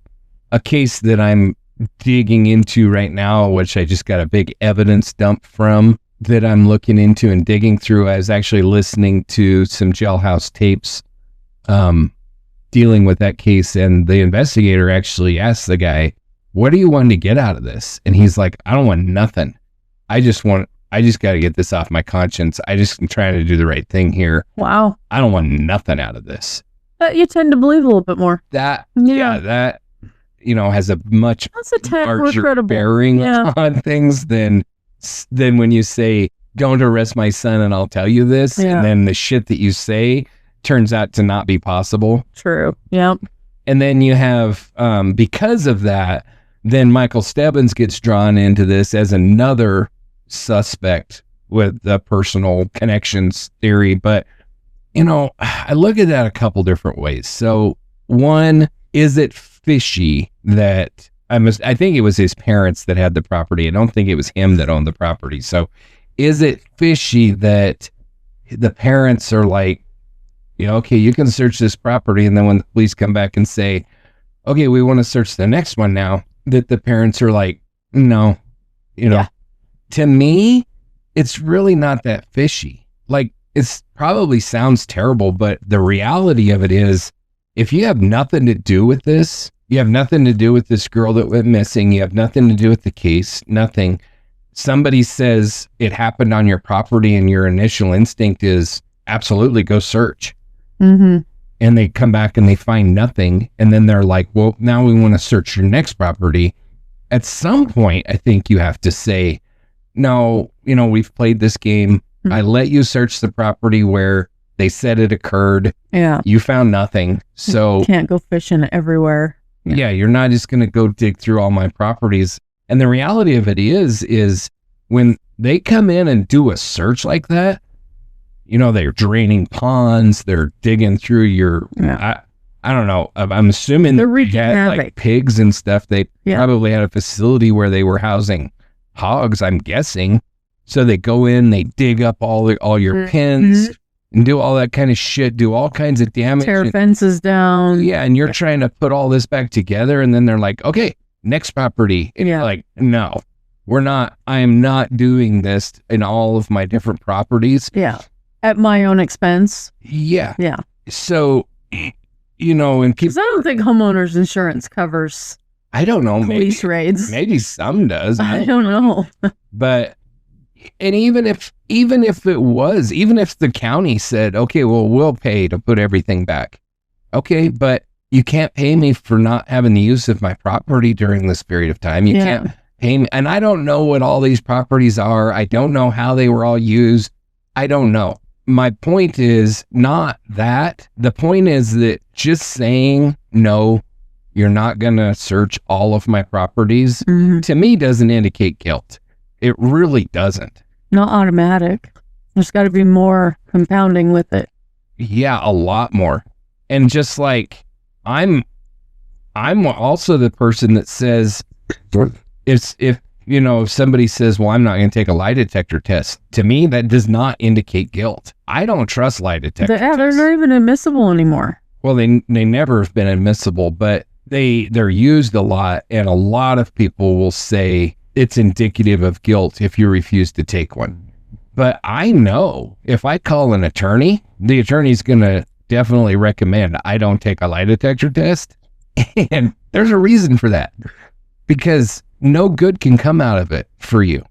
case that I'm digging into right now, which I just got a big evidence dump from, that I'm looking into and digging through. I was actually listening to some jailhouse tapes dealing with that case, and the investigator actually asked the guy, what do you want to get out of this? And he's like, I don't want nothing. I just got to get this off my conscience. I just am trying to do the right thing here. Wow. I don't want nothing out of this. You tend to believe a little bit more. That has a much larger bearing on things than when you say, don't arrest my son and I'll tell you this. And then the shit that you say turns out to not be possible. True. Yep. And then you have, because of that, then Michael Stebbins gets drawn into this as another suspect with the personal connections theory. But, I look at that a couple different ways. So one, is it fishy that I think it was his parents that had the property. I don't think it was him that owned the property. So is it fishy that the parents are like, okay, you can search this property, and then when the police come back and say, okay, we want to search the next one now, that the parents are like, no, to me, it's really not that fishy. Like, it's probably sounds terrible, but the reality of it is, if you have nothing to do with this, you have nothing to do with this girl that went missing, you have nothing to do with the case, nothing. Somebody says it happened on your property, and your initial instinct is absolutely go search. Mm-hmm. And they come back and they find nothing. And then they're like, well, now we want to search your next property. At some point, I think you have to say, no, we've played this game. Mm-hmm. I let you search the property where they said it occurred. Yeah. You found nothing. So you can't go fishing everywhere. Yeah. You're not just going to go dig through all my properties. And the reality of it is when they come in and do a search like that, they're draining ponds, they're digging through your, I don't know. I'm assuming they're wreaking havoc. Like pigs and stuff. They probably had a facility where they were housing hogs, I'm guessing. So they go in, they dig up all your pens and do all that kind of shit, do all kinds of damage. Tear fences down. Yeah. And you're trying to put all this back together. And then they're like, okay, next property. And you're like, no, I am not doing this in all of my different properties. Yeah. At my own expense. Yeah. Yeah. So, and people. Because I don't think homeowners insurance covers. I don't know. Police raids. Maybe some does. I don't know. But, and even if the county said, okay, well, we'll pay to put everything back. Okay. But you can't pay me for not having the use of my property during this period of time. You can't pay me. And I don't know what all these properties are. I don't know how they were all used. I don't know. My point is not that. The point is that just saying, no, you're not going to search all of my properties, to me doesn't indicate guilt. It really doesn't. Not automatic. There's got to be more compounding with it. Yeah, a lot more. And just like I'm also the person that says if somebody says, well, I'm not going to take a lie detector test, to me that does not indicate guilt. I don't trust lie detector tests. They're not even admissible anymore. Well, they never have been admissible, but they're used a lot, and a lot of people will say it's indicative of guilt if you refuse to take one. But I know if I call an attorney, the attorney's going to definitely recommend I don't take a lie detector test. And there's a reason for that, because no good can come out of it for you.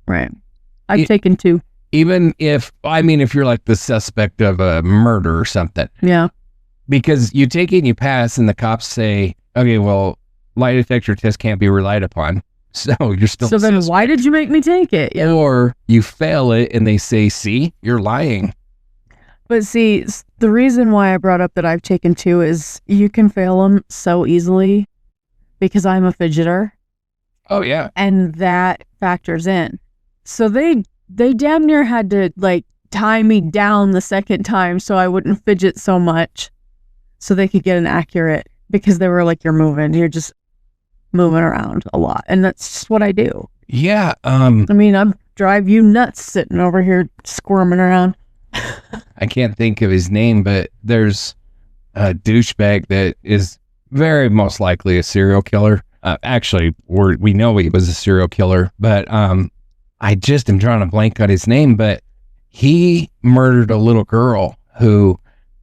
Right. I've taken 2. Even if you're like the suspect of a murder or something. Yeah. Because you take it and you pass, and the cops say, okay, well, lie detector test can't be relied upon. So you're still. So then why did you make me take it? Yeah. Or you fail it and they say, see, you're lying. But see, the reason why I brought up that I've taken 2 is you can fail them so easily because I'm a fidgeter. Oh, yeah. And that factors in. So they damn near had to like tie me down the second time so I wouldn't fidget so much so they could get an accurate, because they were like, you're just moving around a lot. And that's just what I do. Yeah. I'm drive you nuts sitting over here squirming around. I can't think of his name, but there's a douchebag that is very most likely a serial killer. Actually, we know he was a serial killer, but I just am drawing a blank on his name, but he murdered a little girl who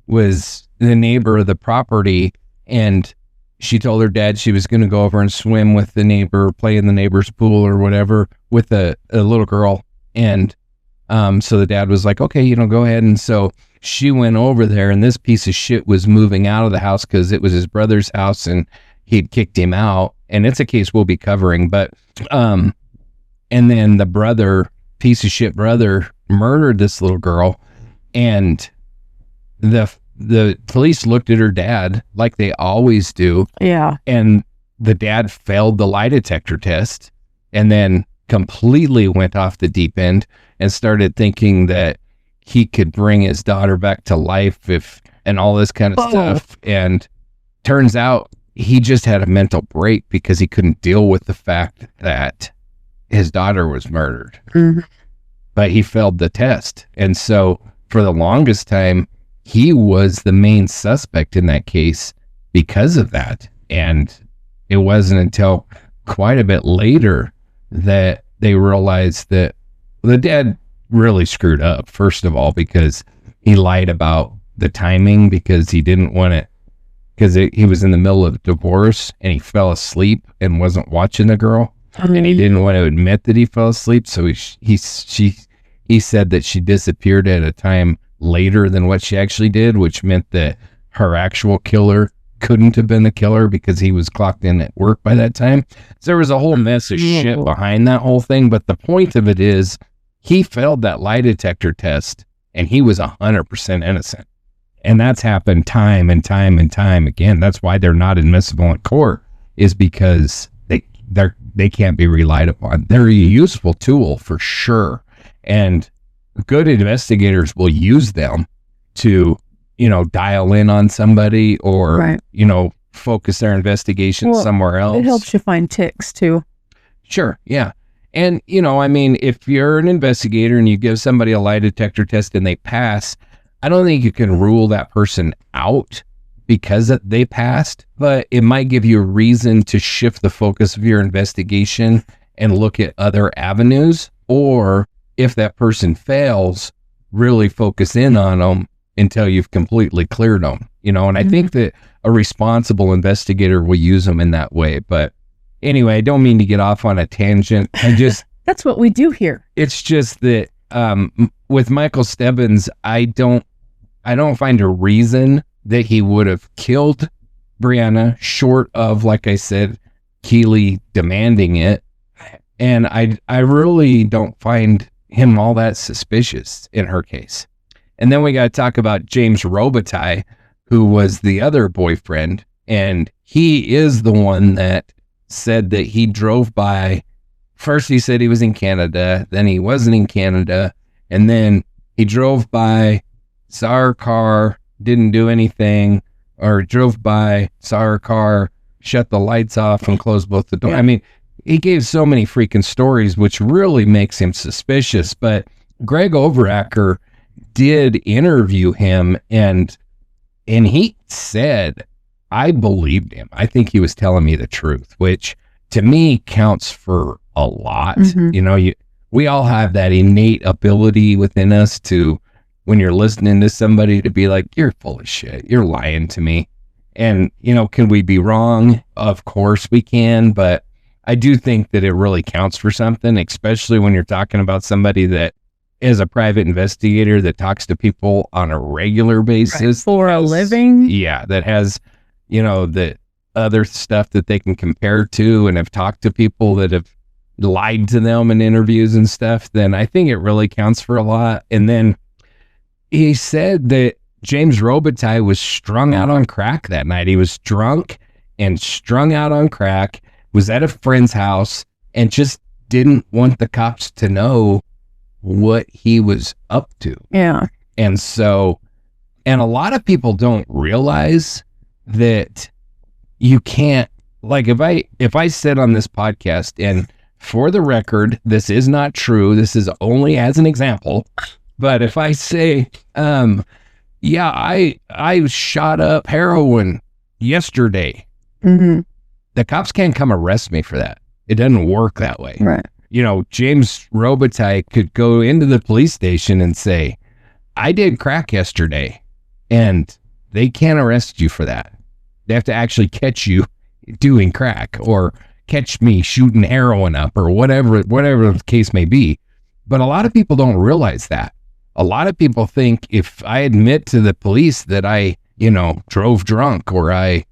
was the neighbor of the property, and she told her dad she was going to go over and swim with the neighbor, play in the neighbor's pool or whatever with a little girl. And so the dad was like, okay, go ahead. And so she went over there, and this piece of shit was moving out of the house because it was his brother's house and he'd kicked him out. And it's a case we'll be covering. But, and then the piece of shit brother murdered this little girl, and the police looked at her dad like they always do. Yeah. And the dad failed the lie detector test and then completely went off the deep end and started thinking that he could bring his daughter back to life and all this kind of stuff. And turns out he just had a mental break because he couldn't deal with the fact that his daughter was murdered. Mm-hmm. But he failed the test. And so for the longest time, he was the main suspect in that case because of that. And it wasn't until quite a bit later that they realized that the dad really screwed up, first of all, because he lied about the timing because he didn't want it, because he was in the middle of a divorce and he fell asleep and wasn't watching the girl. And he didn't want to admit that he fell asleep. So he said that she disappeared at a time later than what she actually did, which meant that her actual killer couldn't have been the killer because he was clocked in at work by that time. So there was a whole mess of shit behind that whole thing. But the point of it is he failed that lie detector test and he was 100% innocent. And that's happened time and time and time again. That's why they're not admissible in court, is because they can't be relied upon. They're a useful tool for sure. And good investigators will use them to, dial in on somebody or, right. Focus their investigation somewhere else. It helps you find ticks too. Sure. Yeah. And, if you're an investigator and you give somebody a lie detector test and they pass, I don't think you can rule that person out because they passed, but it might give you a reason to shift the focus of your investigation and look at other avenues. Or if that person fails, really focus in on them until you've completely cleared them, and I think that a responsible investigator will use them in that way. But anyway, I don't mean to get off on a tangent. That's what we do here. It's just that with Michael Stebbins, I don't find a reason that he would have killed Brianna short of, like I said, Keeley demanding it. And I really don't find him all that suspicious in her case. And then we got to talk about James Robitaille, who was the other boyfriend. And he is the one that said that he drove by. First, he said he was in Canada. Then he wasn't in Canada. And then he drove by saw her car, didn't do anything, or drove by, saw her car, shut the lights off and closed both the doors. Yeah. I mean, he gave so many freaking stories, which really makes him suspicious. But Greg Overacker did interview him, and he said, I believed him. I think he was telling me the truth, which to me counts for a lot. Mhm. You know, we all have that innate ability within us to, when you're listening to somebody, to be like, you're full of shit. You're lying to me. And, you know, can we be wrong? Of course we can, but I do think that it really counts for something, especially when you're talking about somebody that is a private investigator that talks to people on a regular basis. For a living. Yeah, that has, you know, the other stuff that they can compare to and have talked to people that have lied to them in interviews and stuff, then I think it really counts for a lot. And then he said that James Robitaille was strung out on crack that night. He was drunk and strung out on crack, was at a friend's house, and just didn't want the cops to know what he was up to. Yeah. And so, and a lot of people don't realize that you can't, like, if I said on this podcast, and for the record, this is not true, this is only as an example, but if I say, yeah, I shot up heroin yesterday, Mm-hmm. the cops can't come arrest me for that. It doesn't work that way. Right. You know, James Robitaille could go into the police station and say, I did crack yesterday, and they can't arrest you for that. They have to actually catch you doing crack, or catch me shooting heroin up, or whatever the case may be. But a lot of people don't realize that. A lot of people think if I admit to the police that I, you know, drove drunk, or I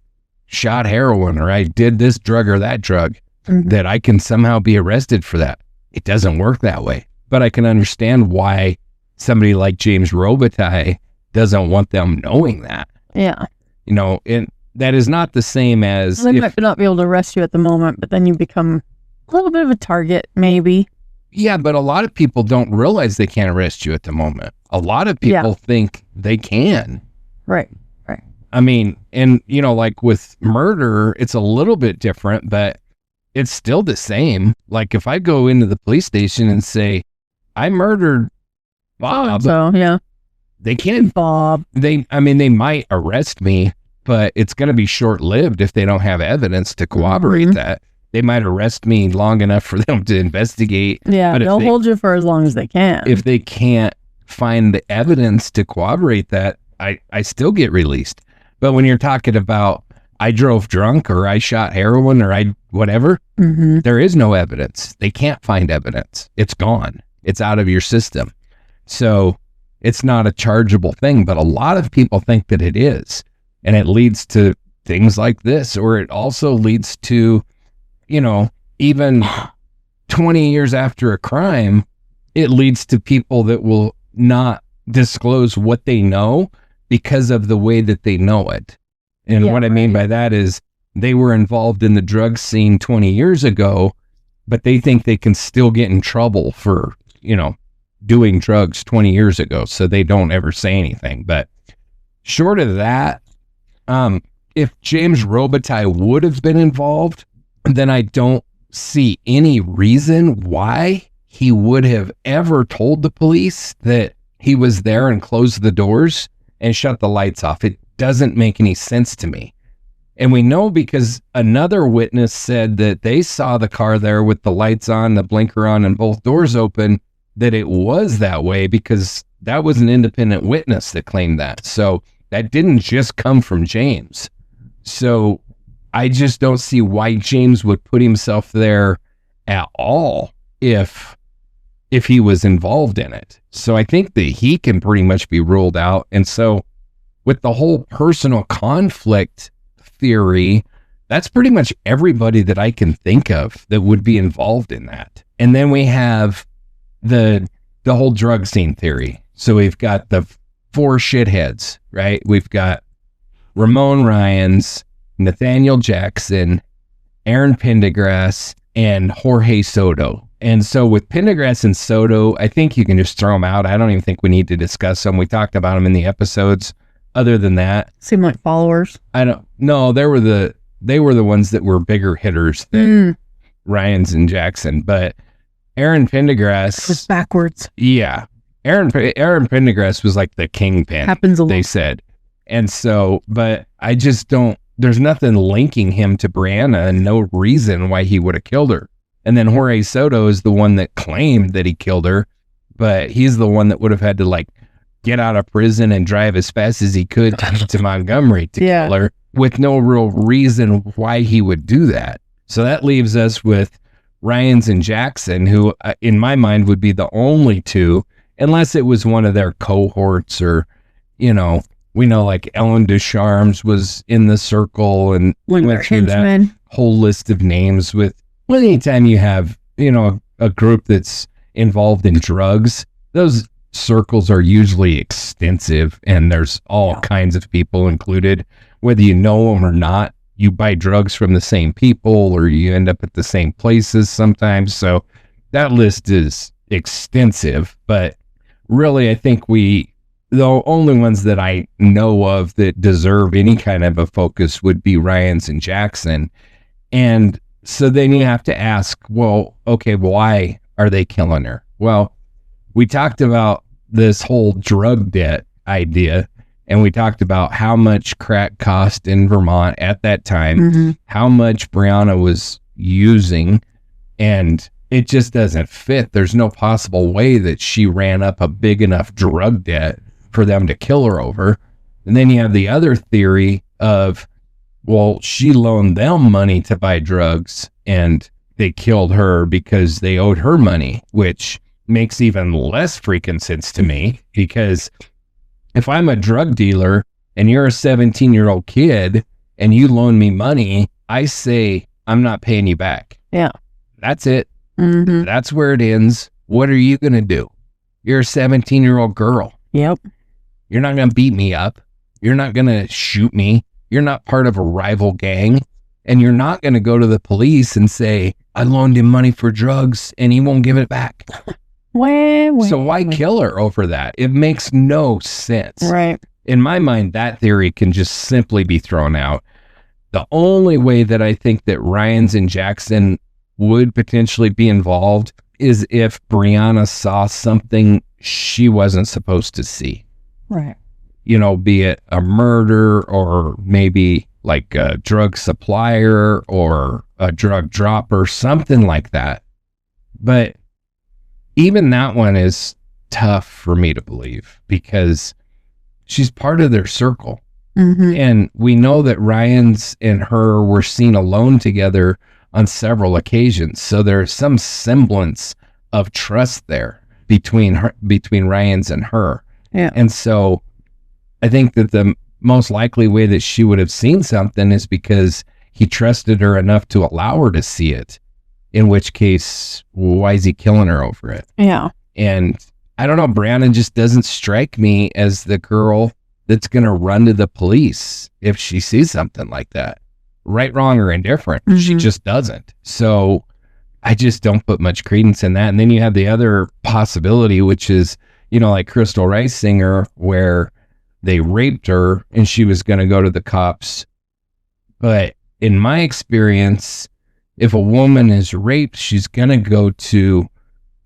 shot heroin, or I did this drug or that drug, Mhm. that I can somehow be arrested for that. It doesn't work that way. But I can understand why somebody like James Robitaille doesn't want them knowing that. Yeah. You know, and that is not the same as They might not be able to arrest you at the moment, but then you become a little bit of a target, maybe. yeah, but a lot of people don't realize they can't arrest you at the moment. A lot of people think they can. Right. I mean, and you know, like with murder, it's a little bit different, but it's still the same. Like if I go into the police station and say, I murdered Bob, So, yeah. they can't, Bob. they might arrest me, but it's going to be short-lived if they don't have evidence to corroborate Mhm. that. They might arrest me long enough for them to investigate. Yeah, But if they'll they- hold you for as long as they can. If they can't find the evidence to corroborate that, I still get released. But when you're talking about I drove drunk, or I shot heroin, or I whatever, Mm-hmm. there is no evidence. They can't find evidence. It's gone. It's out of your system. So it's not a chargeable thing, but a lot of people think that it is. And it leads to things like this, or it also leads to, you know, even 20 years after a crime, it leads to people that will not disclose what they know because of the way that they know it. And Yeah, what I mean by that is they were involved in the drug scene 20 years ago, but they think they can still get in trouble for, you know, doing drugs 20 years ago. So they don't ever say anything. But short of that, if James Robitaille would have been involved, then I don't see any reason why he would have ever told the police that he was there and closed the doors and shut the lights off. It doesn't make any sense to me. And we know because another witness said that they saw the car there with the lights on, the blinker on, and both doors open, that it was that way because that was an independent witness that claimed that. So that didn't just come from James. So I just don't see why James would put himself there at all if he was involved in it. So I think that he can pretty much be ruled out. And so with the whole personal conflict theory, that's pretty much everybody that I can think of that would be involved in that. And then we have the whole drug scene theory. So we've got the 4 shitheads, right? We've got Ramon Ryans, Nathaniel Jackson, Aaron Pendergrass, and Jorge Soto. And so with Pendergrass and Soto, I think you can just throw them out. I don't even think we need to discuss them. We talked about them in the episodes. Other than that, seem like followers. I don't know. They were the ones that were bigger hitters than Ryans and Jackson. But Aaron Pendergrass It was backwards. Yeah. Aaron Pendergrass was like the kingpin. Happens a lot. They said. And so, but I just don't, there's nothing linking him to Brianna and no reason why he would have killed her. And then Jorge Soto is the one that claimed that he killed her, but he's the one that would have had to like get out of prison and drive as fast as he could to Montgomery to kill her with no real reason why he would do that. So that leaves us with Ryans and Jackson, who in my mind would be the only two, unless it was one of their cohorts or, you know, we know like Ellen Descharmes was in the circle and went through that whole list of names with, well, anytime you have, you know, a group that's involved in drugs, those circles are usually extensive and there's all kinds of people included, whether you know them or not. You buy drugs from the same people or you end up at the same places sometimes. So that list is extensive, but really I think the only ones that I know of that deserve any kind of a focus would be Ryans and Jackson. And so then you have to ask, well, okay, why are they killing her? Well, we talked about this whole drug debt idea, and we talked about how much crack cost in Vermont at that time, how much Brianna was using, and it just doesn't fit. There's no possible way that she ran up a big enough drug debt for them to kill her over. And then you have the other theory of, well, she loaned them money to buy drugs and they killed her because they owed her money, which makes even less freaking sense to me, because if I'm a drug dealer and you're a 17-year-old kid and you loan me money, I say, I'm not paying you back. Yeah. That's it. That's where it ends. What are you going to do? You're a 17-year-old girl. Yep. You're not going to beat me up. You're not going to shoot me. You're not part of a rival gang. And you're not going to go to the police and say, I loaned him money for drugs and he won't give it back. So why kill her over that? It makes no sense. Right. In my mind, that theory can just simply be thrown out. The only way that I think that Ryans and Jackson would potentially be involved is if Brianna saw something she wasn't supposed to see. Right. You know, be it a murder or maybe like a drug supplier or a drug dropper, something like that. But even that one is tough for me to believe because she's part of their circle. And we know that Ryans and her were seen alone together on several occasions. So there's some semblance of trust there between Ryans and her. Yeah. And so I think that the most likely way that she would have seen something is because he trusted her enough to allow her to see it. In which case, why is he killing her over it? Yeah. And I don't know, Brianna just doesn't strike me as the girl that's going to run to the police if she sees something like that. Right, wrong, or indifferent. She just doesn't. So I just don't put much credence in that. And then you have the other possibility, which is, you know, like Crystal Rice Singer, where they raped her and she was going to go to the cops. But in my experience, if a woman is raped, she's going to go to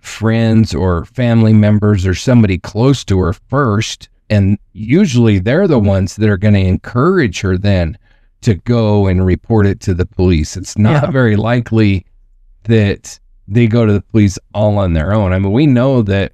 friends or family members or somebody close to her first. And usually they're the ones that are going to encourage her then to go and report it to the police. It's not very likely that they go to the police all on their own. I mean, we know that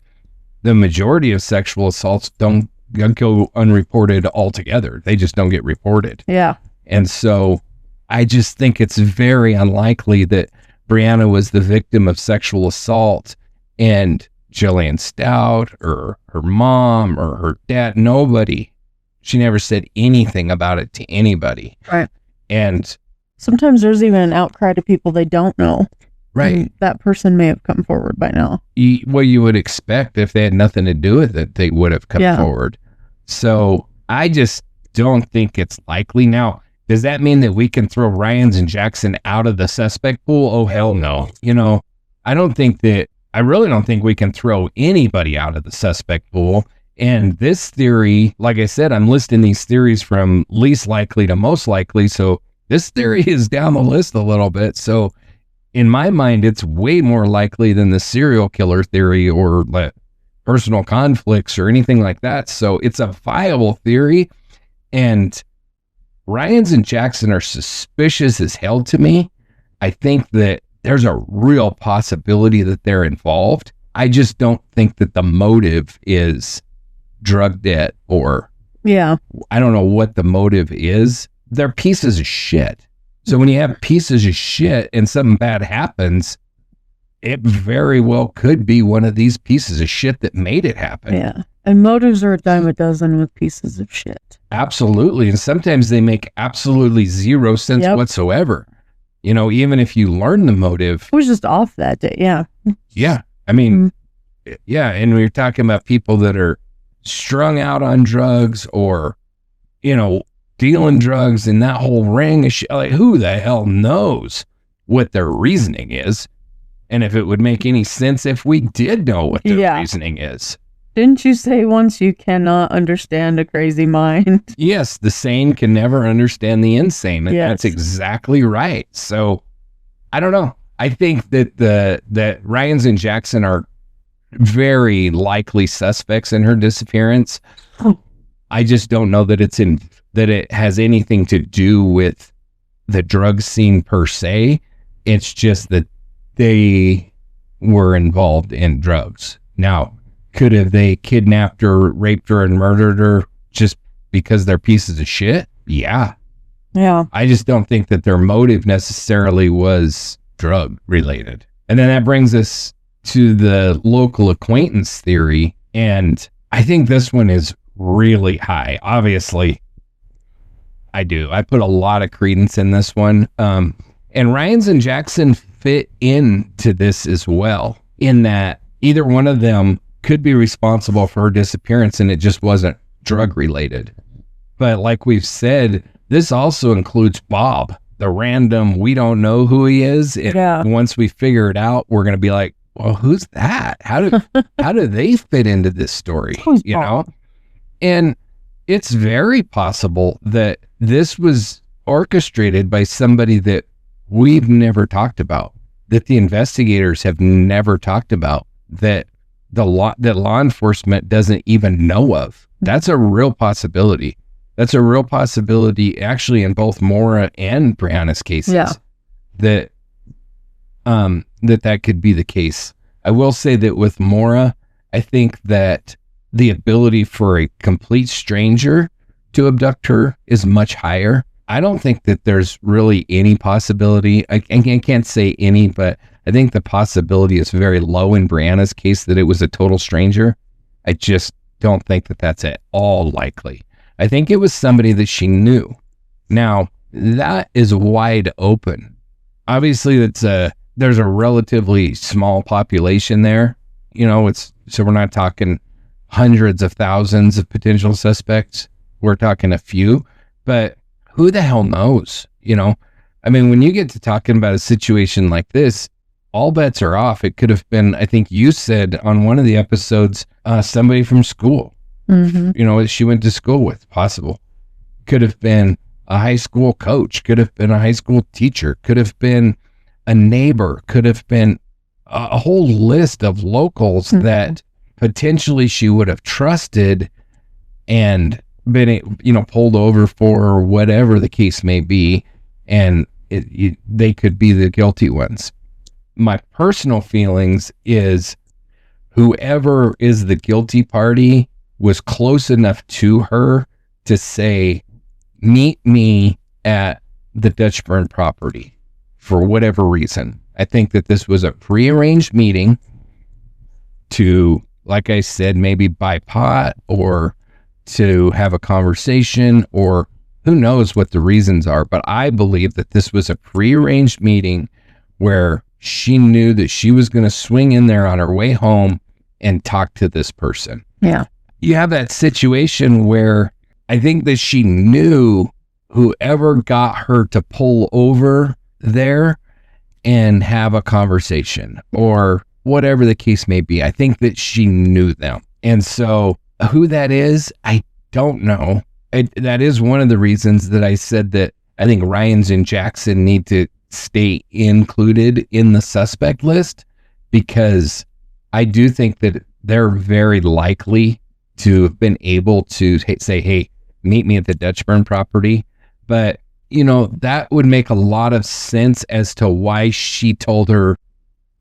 the majority of sexual assaults don't go unreported altogether. They just don't get reported. Yeah. And so I just think it's very unlikely that Brianna was the victim of sexual assault and Jillian Stout or her mom or her dad, nobody. She never said anything about it to anybody. Right. And sometimes there's even an outcry to people they don't know. Right. And that person may have come forward by now. Well, you would expect if they had nothing to do with it, they would have come forward. So I just don't think it's likely. Now, does that mean that we can throw Ryans and Jackson out of the suspect pool? Oh, hell no. You know, I really don't think we can throw anybody out of the suspect pool. And this theory, like I said, I'm listing these theories from least likely to most likely. So this theory is down the list a little bit. So in my mind, it's way more likely than the serial killer theory or like personal conflicts or anything like that. So it's a viable theory. And Ryans and Jackson are suspicious as hell to me. I think that there's a real possibility that they're involved. I just don't think that the motive is drug debt or I don't know what the motive is. They're pieces of shit. So when you have pieces of shit and something bad happens, it very well could be one of these pieces of shit that made it happen. Yeah. And motives are a dime a dozen with pieces of shit. Absolutely. And sometimes they make absolutely zero sense whatsoever. You know, even if you learn the motive. It was just off that day. Yeah. Yeah. I mean, yeah. And we're talking about people that are strung out on drugs or, you know, dealing drugs and that whole ring of shit. Like, who the hell knows what their reasoning is? And if it would make any sense if we did know what their reasoning is. Didn't you say once you cannot understand a crazy mind? Yes, the sane can never understand the insane. And that's exactly right. So I don't know. I think that that Ryans and Jackson are very likely suspects in her disappearance. I just don't know that it has anything to do with the drug scene per se. It's just that they were involved in drugs. Now, could have they kidnapped her, raped her, and murdered her just because they're pieces of shit? Yeah. Yeah. I just don't think that their motive necessarily was drug related. And then that brings us to the local acquaintance theory. And I think this one is really high. Obviously, I do. I put a lot of credence in this one. And Ryans and Jackson fit into this as well, in that either one of them could be responsible for her disappearance and it just wasn't drug related. But like we've said, this also includes Bob, the random, we don't know who he is. And once we figure it out, we're going to be like, well, who's that? How do they fit into this story? You know? And it's very possible that this was orchestrated by somebody that we've never talked about, that the investigators have never talked about, that that law enforcement doesn't even know of. That's a real possibility. That's a real possibility actually in both Maura and Brianna's cases. Yeah. That could be the case. I will say that with Maura, I think that the ability for a complete stranger to abduct her is much higher. I don't think that there's really any possibility. I can't say any, but I think the possibility is very low in Brianna's case that it was a total stranger. I just don't think that that's at all likely. I think it was somebody that she knew. Now, that is wide open. Obviously, there's a relatively small population there. You know, so we're not talking hundreds of thousands of potential suspects. We're talking a few, but who the hell knows? You know, I mean, when you get to talking about a situation like this, all bets are off. It could have been, I think you said on one of the episodes, somebody from school, you know, she went to school with, possible. Could have been a high school coach, could have been a high school teacher, could have been a neighbor, could have been a whole list of locals that potentially she would have trusted and been, you know, pulled over for whatever the case may be. And they could be the guilty ones. My personal feelings is whoever is the guilty party was close enough to her to say, meet me at the Dutchburn property for whatever reason. I think that this was a prearranged meeting to, like I said, maybe buy pot or to have a conversation, or who knows what the reasons are. But I believe that this was a prearranged meeting where she knew that she was going to swing in there on her way home and talk to this person. Yeah. You have that situation where I think that she knew whoever got her to pull over there and have a conversation or whatever the case may be. I think that she knew them. And so who that is, I don't know. That is one of the reasons that I said that I think Ryans and Jackson need to stay included in the suspect list, because I do think that they're very likely to have been able to say, hey, meet me at the Dutchburn property. But, that would make a lot of sense as to why she told her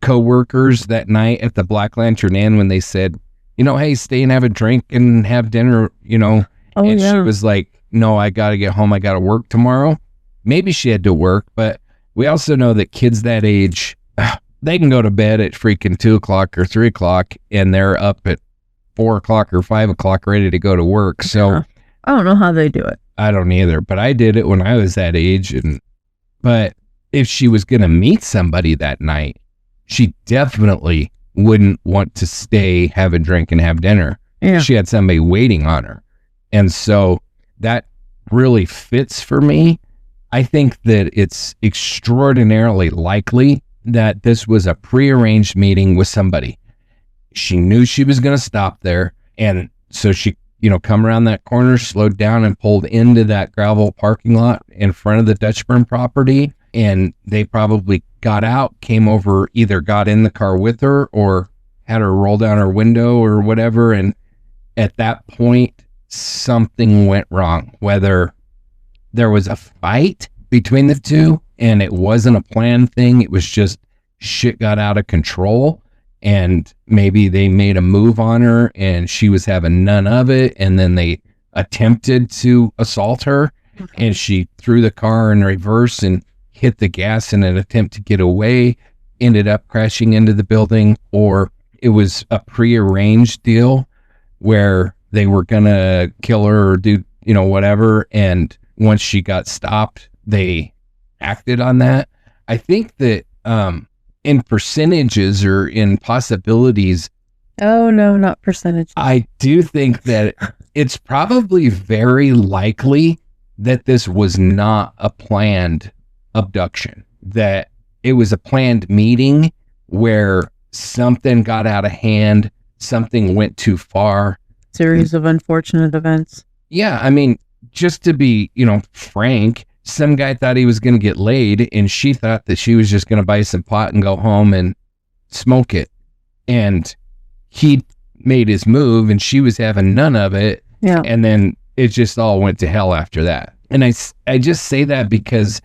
coworkers that night at the Black Lantern Inn when they said, hey, stay and have a drink and have dinner, and she was like, no, I got to get home. I got to work tomorrow. Maybe she had to work, but we also know that kids that age, they can go to bed at freaking 2 o'clock or 3 o'clock and they're up at 4 o'clock or 5 o'clock ready to go to work. So I don't know how they do it. I don't either, but I did it when I was that age. But if she was going to meet somebody that night, she definitely wouldn't want to stay, have a drink, and have dinner. Yeah. She had somebody waiting on her. And so that really fits for me. I think that it's extraordinarily likely that this was a prearranged meeting with somebody. She knew she was going to stop there. And so she, come around that corner, slowed down and pulled into that gravel parking lot in front of the Dutchburn property. And they probably got out, came over, either got in the car with her or had her roll down her window or whatever. And at that point, something went wrong, whether there was a fight between the two and it wasn't a planned thing. It was just shit got out of control. And maybe they made a move on her and she was having none of it. And then they attempted to assault her and she threw the car in reverse and hit the gas in an attempt to get away, ended up crashing into the building. Or it was a prearranged deal where they were going to kill her or do, whatever. And once she got stopped, they acted on that. I think that, in percentages or in possibilities. Oh, no, not percentages. I do think that it's probably very likely that this was not a planned abduction, that it was a planned meeting where something got out of hand, something went too far. Series of unfortunate events. Yeah, I mean, just to be, frank, some guy thought he was going to get laid and she thought that she was just going to buy some pot and go home and smoke it. And he made his move and she was having none of it. Yeah. And then it just all went to hell after that. And I just say that because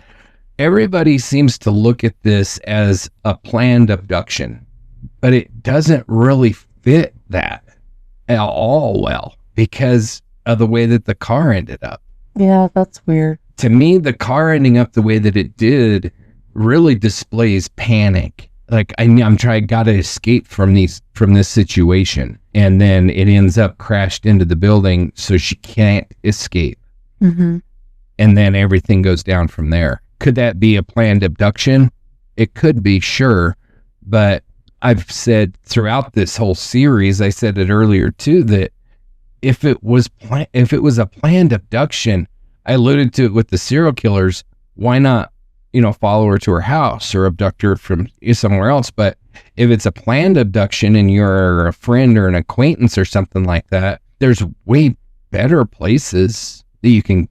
everybody seems to look at this as a planned abduction, but it doesn't really fit that at all well because of the way that the car ended up. Yeah, that's weird. To me, the car ending up the way that it did really displays panic. Like got to escape from this situation. And then it ends up crashed into the building. So she can't escape. Mm-hmm. And then everything goes down from there. Could that be a planned abduction? It could be, sure. But I've said throughout this whole series, I said it earlier too, that if it was a planned abduction, I alluded to it with the serial killers. Why not, follow her to her house or abduct her from somewhere else? But if it's a planned abduction and you're a friend or an acquaintance or something like that, there's way better places that you can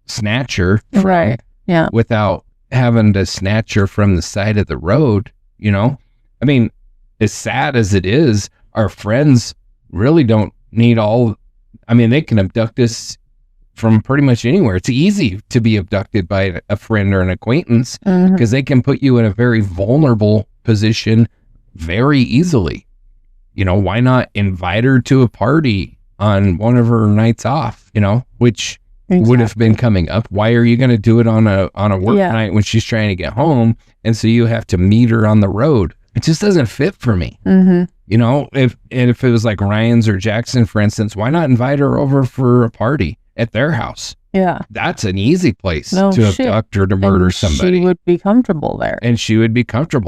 snatch her from, right? Yeah, without having to snatch her from the side of the road. I mean, as sad as it is, our friends really don't need they can abduct us from pretty much anywhere. It's easy to be abducted by a friend or an acquaintance because they can put you in a very vulnerable position very easily. Why not invite her to a party on one of her nights off, which would have been coming up. Why are you going to do it on a work night when she's trying to get home? And so you have to meet her on the road. It just doesn't fit for me. Mm-hmm. If it was like Ryan's or Jackson, for instance, why not invite her over for a party at their house? Yeah. That's an easy place to abduct or to murder somebody. She would be comfortable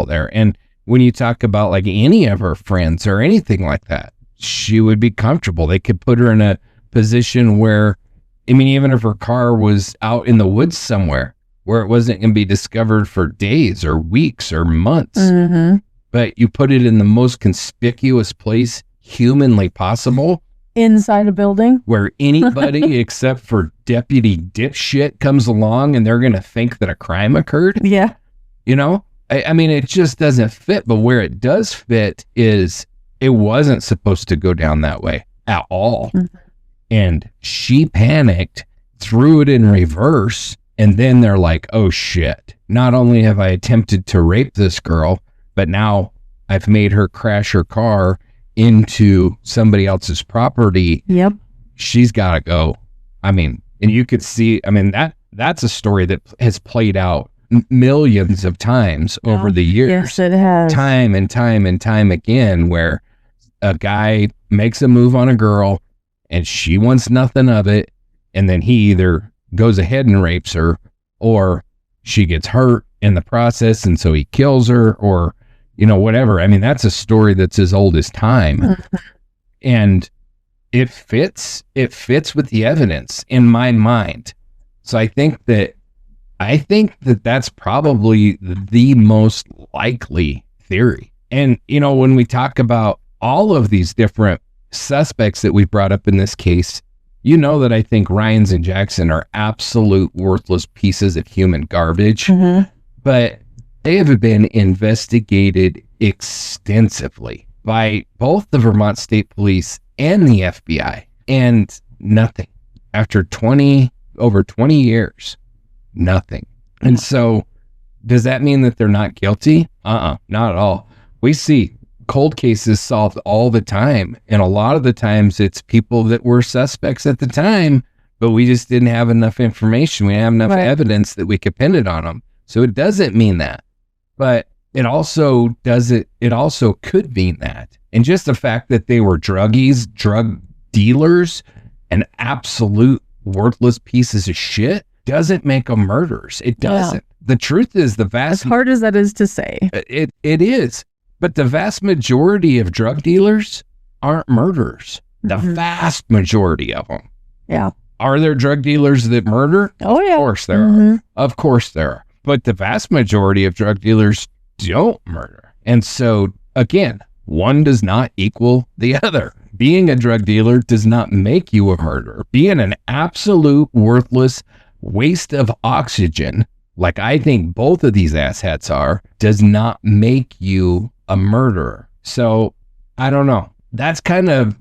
there. And when you talk about like any of her friends or anything like that, she would be comfortable. They could put her in a position where, even if her car was out in the woods somewhere where it wasn't going to be discovered for days or weeks or months. Mm-hmm. But you put it in the most conspicuous place humanly possible. Inside a building. Where anybody except for Deputy Dipshit comes along and they're going to think that a crime occurred. Yeah. You know? I mean, it just doesn't fit. But where it does fit is it wasn't supposed to go down that way at all. Mm-hmm. And she panicked, threw it in reverse, and then they're like, oh shit, not only have I attempted to rape this girl, but now I've made her crash her car into somebody else's property. Yep. She's got to go. I mean, and you could see, I mean, that's a story that has played out millions of times over the years. Yes, it has. Time and time and time again, where a guy makes a move on a girl and she wants nothing of it. And then he either goes ahead and rapes her, or she gets hurt in the process. And so he kills her, or, you know, whatever. I mean, that's a story that's as old as time. And it fits with the evidence in my mind. So I think that that's probably the most likely theory. And, you know, when we talk about all of these different suspects that we brought up in this case, you know that I think Ryans and Jackson are absolute worthless pieces of human garbage, Mm-hmm. but they have been investigated extensively by both the Vermont State Police and the FBI, and nothing. After over 20 years, nothing. And so does that mean that they're not guilty? Not at all. We see cold cases solved all the time. And a lot of the times it's people that were suspects at the time, but we just didn't have enough information. We didn't have enough evidence that we could pin it on them. So it doesn't mean that, but it also could mean that. And just the fact that they were druggies, drug dealers, and absolute worthless pieces of shit doesn't make them murderers. It doesn't. Yeah. The truth is as hard as that is to say. It is. But the vast majority of drug dealers aren't murderers. The vast majority of them. Yeah. Are there drug dealers that murder? Oh, yeah. Of course there are. Of course there are. But the vast majority of drug dealers don't murder. And so, again, one does not equal the other. Being a drug dealer does not make you a murderer. Being an absolute worthless waste of oxygen, like I think both of these asshats are, does not make you a murderer. So I don't know. That's kind of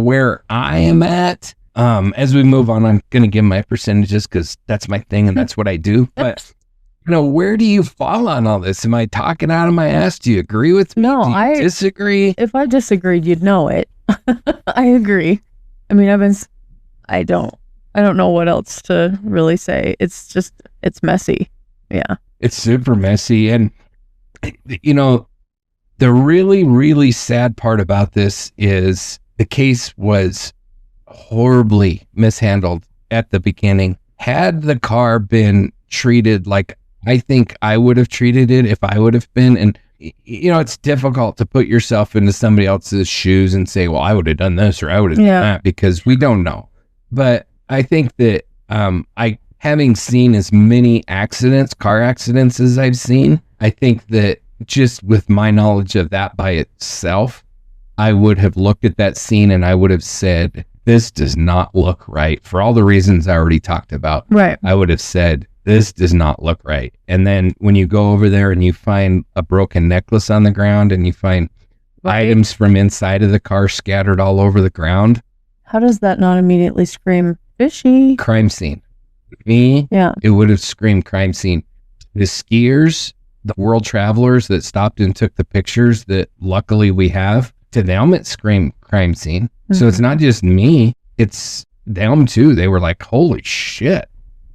where I am at. As we move on, I'm going to give my percentages because that's my thing and that's what I do. But you know, where do you fall on all this? Am I talking out of my ass? Do you agree with me? No, I disagree. If I disagreed, you'd know it. I agree. I mean, I don't know what else to really say. It's messy. Yeah. It's super messy. And, you know, the really, really sad part about this is the case was horribly mishandled at the beginning. Had the car been treated like I think I would have treated it if I would have been, and you know, it's difficult to put yourself into somebody else's shoes and say, well, I would have done this or I would have done that, because we don't know. But I think that having seen as many car accidents as I've seen, I think that just with my knowledge of that by itself, I would have looked at that scene and I would have said, this does not look right. For all the reasons I already talked about, right? I would have said, this does not look right. And then when you go over there and you find a broken necklace on the ground and you find items from inside of the car scattered all over the ground. How does that not immediately scream fishy? Crime scene. Me, it would have screamed crime scene. The skiers, the world travelers that stopped and took the pictures that luckily we have, to them it screamed crime scene. Mm-hmm. So it's not just me, it's them too. They were like, holy shit.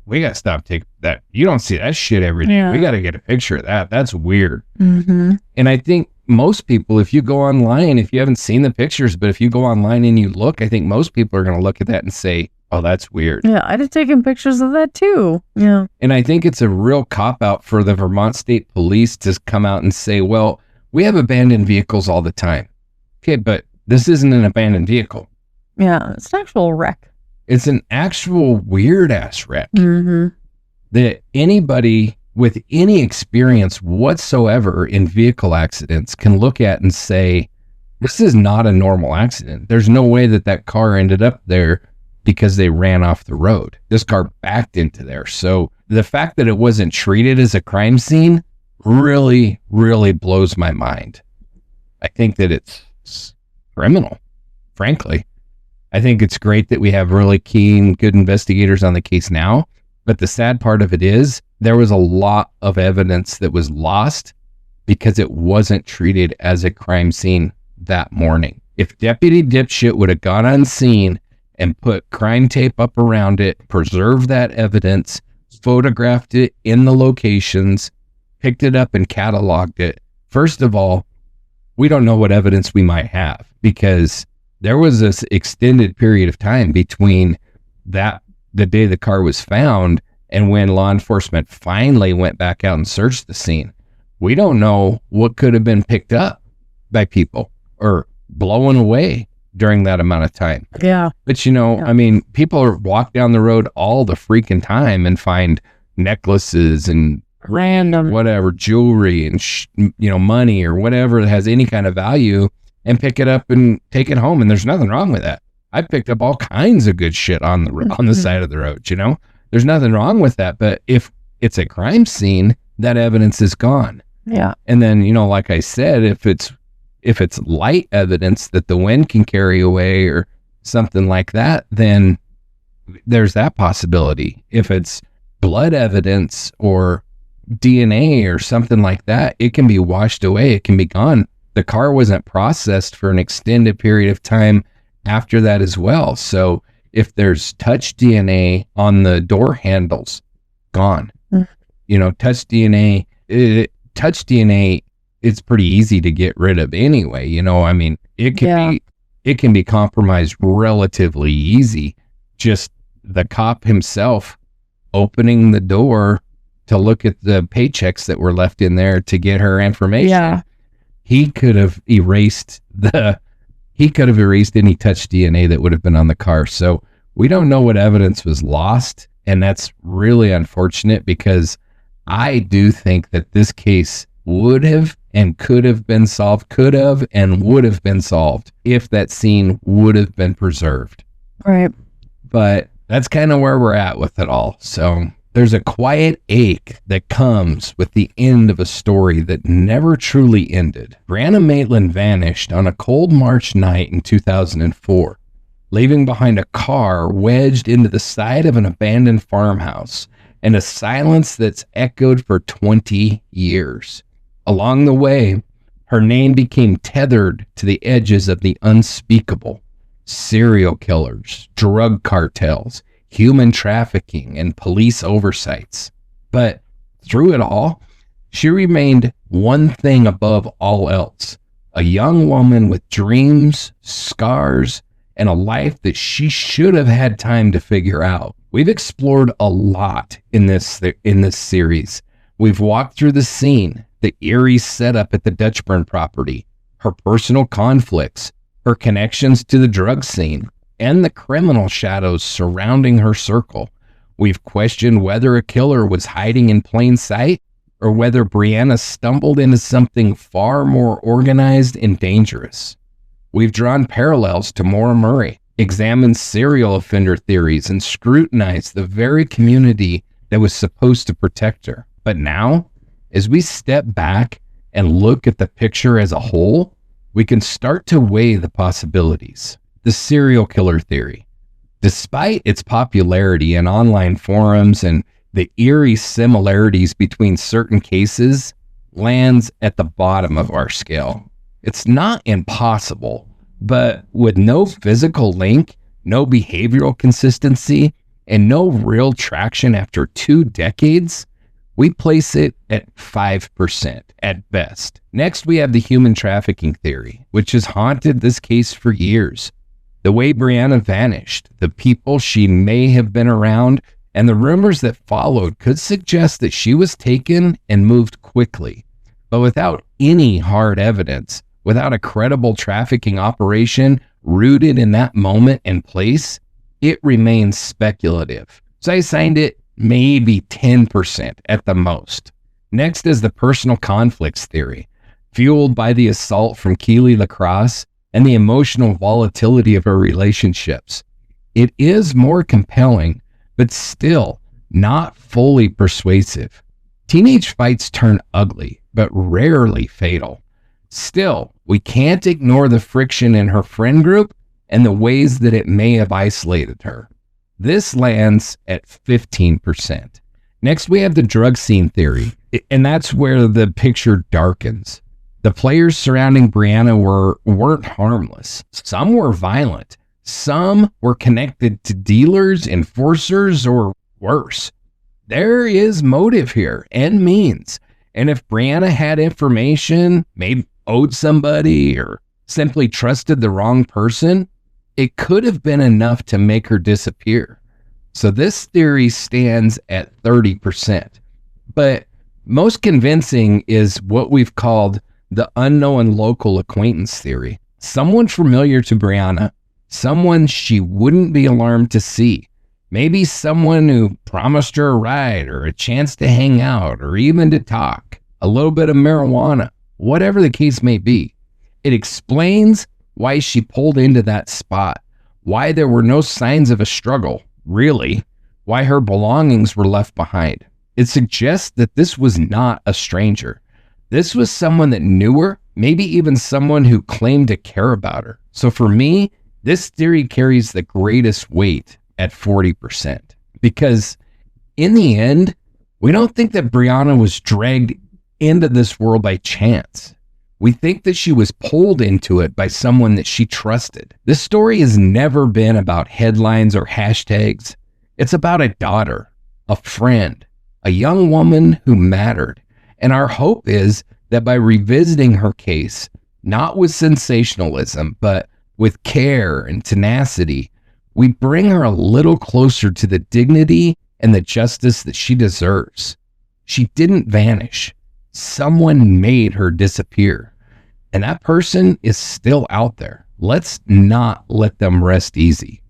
We got to stop taking that. You don't see that shit every day. Yeah. We got to get a picture of that. That's weird. Mm-hmm. And I think most people, if you go online, if you haven't seen the pictures, but if you go online and you look, I think most people are going to look at that and say, oh, that's weird. Yeah, I'd have taken pictures of that too. Yeah. And I think it's a real cop-out for the Vermont State Police to come out and say, well, we have abandoned vehicles all the time. Okay, but this isn't an abandoned vehicle. Yeah, it's an actual wreck. It's an actual weird-ass wreck. Mm-hmm. that anybody with any experience whatsoever in vehicle accidents can look at and say, this is not a normal accident. There's no way that that car ended up there because they ran off the road. This car backed into there. So the fact that it wasn't treated as a crime scene really, really blows my mind. I think that it's criminal, frankly. I think it's great that we have really keen, good investigators on the case now. But the sad part of it is there was a lot of evidence that was lost because it wasn't treated as a crime scene that morning. If Deputy Dipshit would have gone on scene and put crime tape up around it, preserved that evidence, photographed it in the locations, picked it up and cataloged it, first of all, we don't know what evidence we might have because there was this extended period of time between the day the car was found and when law enforcement finally went back out and searched the scene. We don't know what could have been picked up by people or blown away during that amount of time. Yeah. But I mean, people walk down the road all the freaking time and find necklaces and random whatever jewelry and money or whatever that has any kind of value and pick it up and take it home. And there's nothing wrong with that. I picked up all kinds of good shit on the side of the road. There's nothing wrong with that. But if it's a crime scene, that evidence is gone. Yeah. And then, like I said, if it's light evidence that the wind can carry away or something like that, then there's that possibility. If it's blood evidence or DNA or something like that, it can be washed away. It can be gone. The car wasn't processed for an extended period of time after that as well. So if there's touch DNA on the door handles, gone. Touch DNA, it's pretty easy to get rid of anyway. It can be compromised relatively easy. Just the cop himself opening the door to look at the paychecks that were left in there to get her information. Yeah. He could have erased any touch DNA that would have been on the car. So we don't know what evidence was lost. And that's really unfortunate because I do think that this case would have and could have been solved, could have and would have been solved if that scene would have been preserved. Right. But that's kind of where we're at with it all. So there's a quiet ache that comes with the end of a story that never truly ended. Brianna Maitland vanished on a cold March night in 2004, leaving behind a car wedged into the side of an abandoned farmhouse and a silence that's echoed for 20 years. Along the way, her name became tethered to the edges of the unspeakable. Serial killers, drug cartels, human trafficking, and police oversights. But through it all, she remained one thing above all else, a young woman with dreams, scars, and a life that she should have had time to figure out. We've explored a lot in this series. We've walked through the scene, the eerie setup at the Dutchburn property, her personal conflicts, her connections to the drug scene, and the criminal shadows surrounding her circle. We've questioned whether a killer was hiding in plain sight or whether Brianna stumbled into something far more organized and dangerous. We've drawn parallels to Maura Murray, examined serial offender theories, and scrutinized the very community that was supposed to protect her. But now, as we step back and look at the picture as a whole, we can start to weigh the possibilities. The serial killer theory, despite its popularity in online forums and the eerie similarities between certain cases, lands at the bottom of our scale. It's not impossible, but with no physical link, no behavioral consistency, and no real traction after 2 decades, we place it at 5% at best. Next, we have the human trafficking theory, which has haunted this case for years. The way Brianna vanished, the people she may have been around, and the rumors that followed could suggest that she was taken and moved quickly. But without any hard evidence, without a credible trafficking operation rooted in that moment and place, it remains speculative. So I assigned it maybe 10% at the most. Next is the personal conflicts theory, fueled by the assault from Keely LaCrosse and the emotional volatility of her relationships. It is more compelling, but still not fully persuasive. Teenage fights turn ugly, but rarely fatal. Still, we can't ignore the friction in her friend group and the ways that it may have isolated her. This lands at 15%. Next, we have the drug scene theory, and that's where the picture darkens. The players surrounding Brianna weren't harmless. Some were violent. Some were connected to dealers, enforcers, or worse. There is motive here and means. And if Brianna had information, maybe owed somebody, or simply trusted the wrong person, it could have been enough to make her disappear. So this theory stands at 30%. But most convincing is what we've called the unknown local acquaintance theory. Someone familiar to Brianna, someone she wouldn't be alarmed to see. Maybe someone who promised her a ride or a chance to hang out or even to talk. A little bit of marijuana, whatever the case may be. It explains why she pulled into that spot, why there were no signs of a struggle, really, why her belongings were left behind. It suggests that this was not a stranger. This was someone that knew her, maybe even someone who claimed to care about her. So for me, this theory carries the greatest weight at 40%. Because in the end, we don't think that Brianna was dragged into this world by chance. We think that she was pulled into it by someone that she trusted. This story has never been about headlines or hashtags. It's about a daughter, a friend, a young woman who mattered. And our hope is that by revisiting her case, not with sensationalism, but with care and tenacity, we bring her a little closer to the dignity and the justice that she deserves. She didn't vanish. Someone made her disappear. And that person is still out there. Let's not let them rest easy.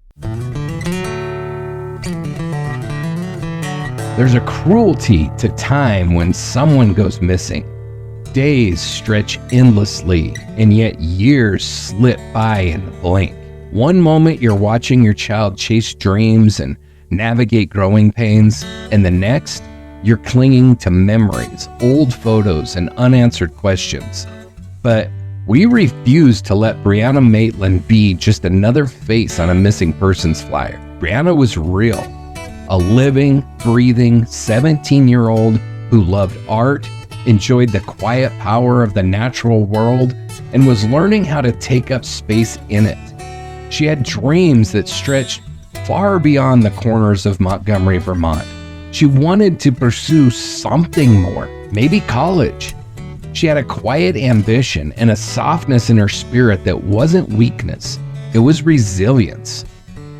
There's a cruelty to time when someone goes missing. Days stretch endlessly, and yet years slip by in the blink. One moment you're watching your child chase dreams and navigate growing pains, and the next, you're clinging to memories, old photos, and unanswered questions. But we refuse to let Brianna Maitland be just another face on a missing persons flyer. Brianna was real. A living, breathing 17-year-old who loved art, enjoyed the quiet power of the natural world, and was learning how to take up space in it. She had dreams that stretched far beyond the corners of Montgomery, Vermont. She wanted to pursue something more, maybe college. She had a quiet ambition and a softness in her spirit that wasn't weakness, it was resilience.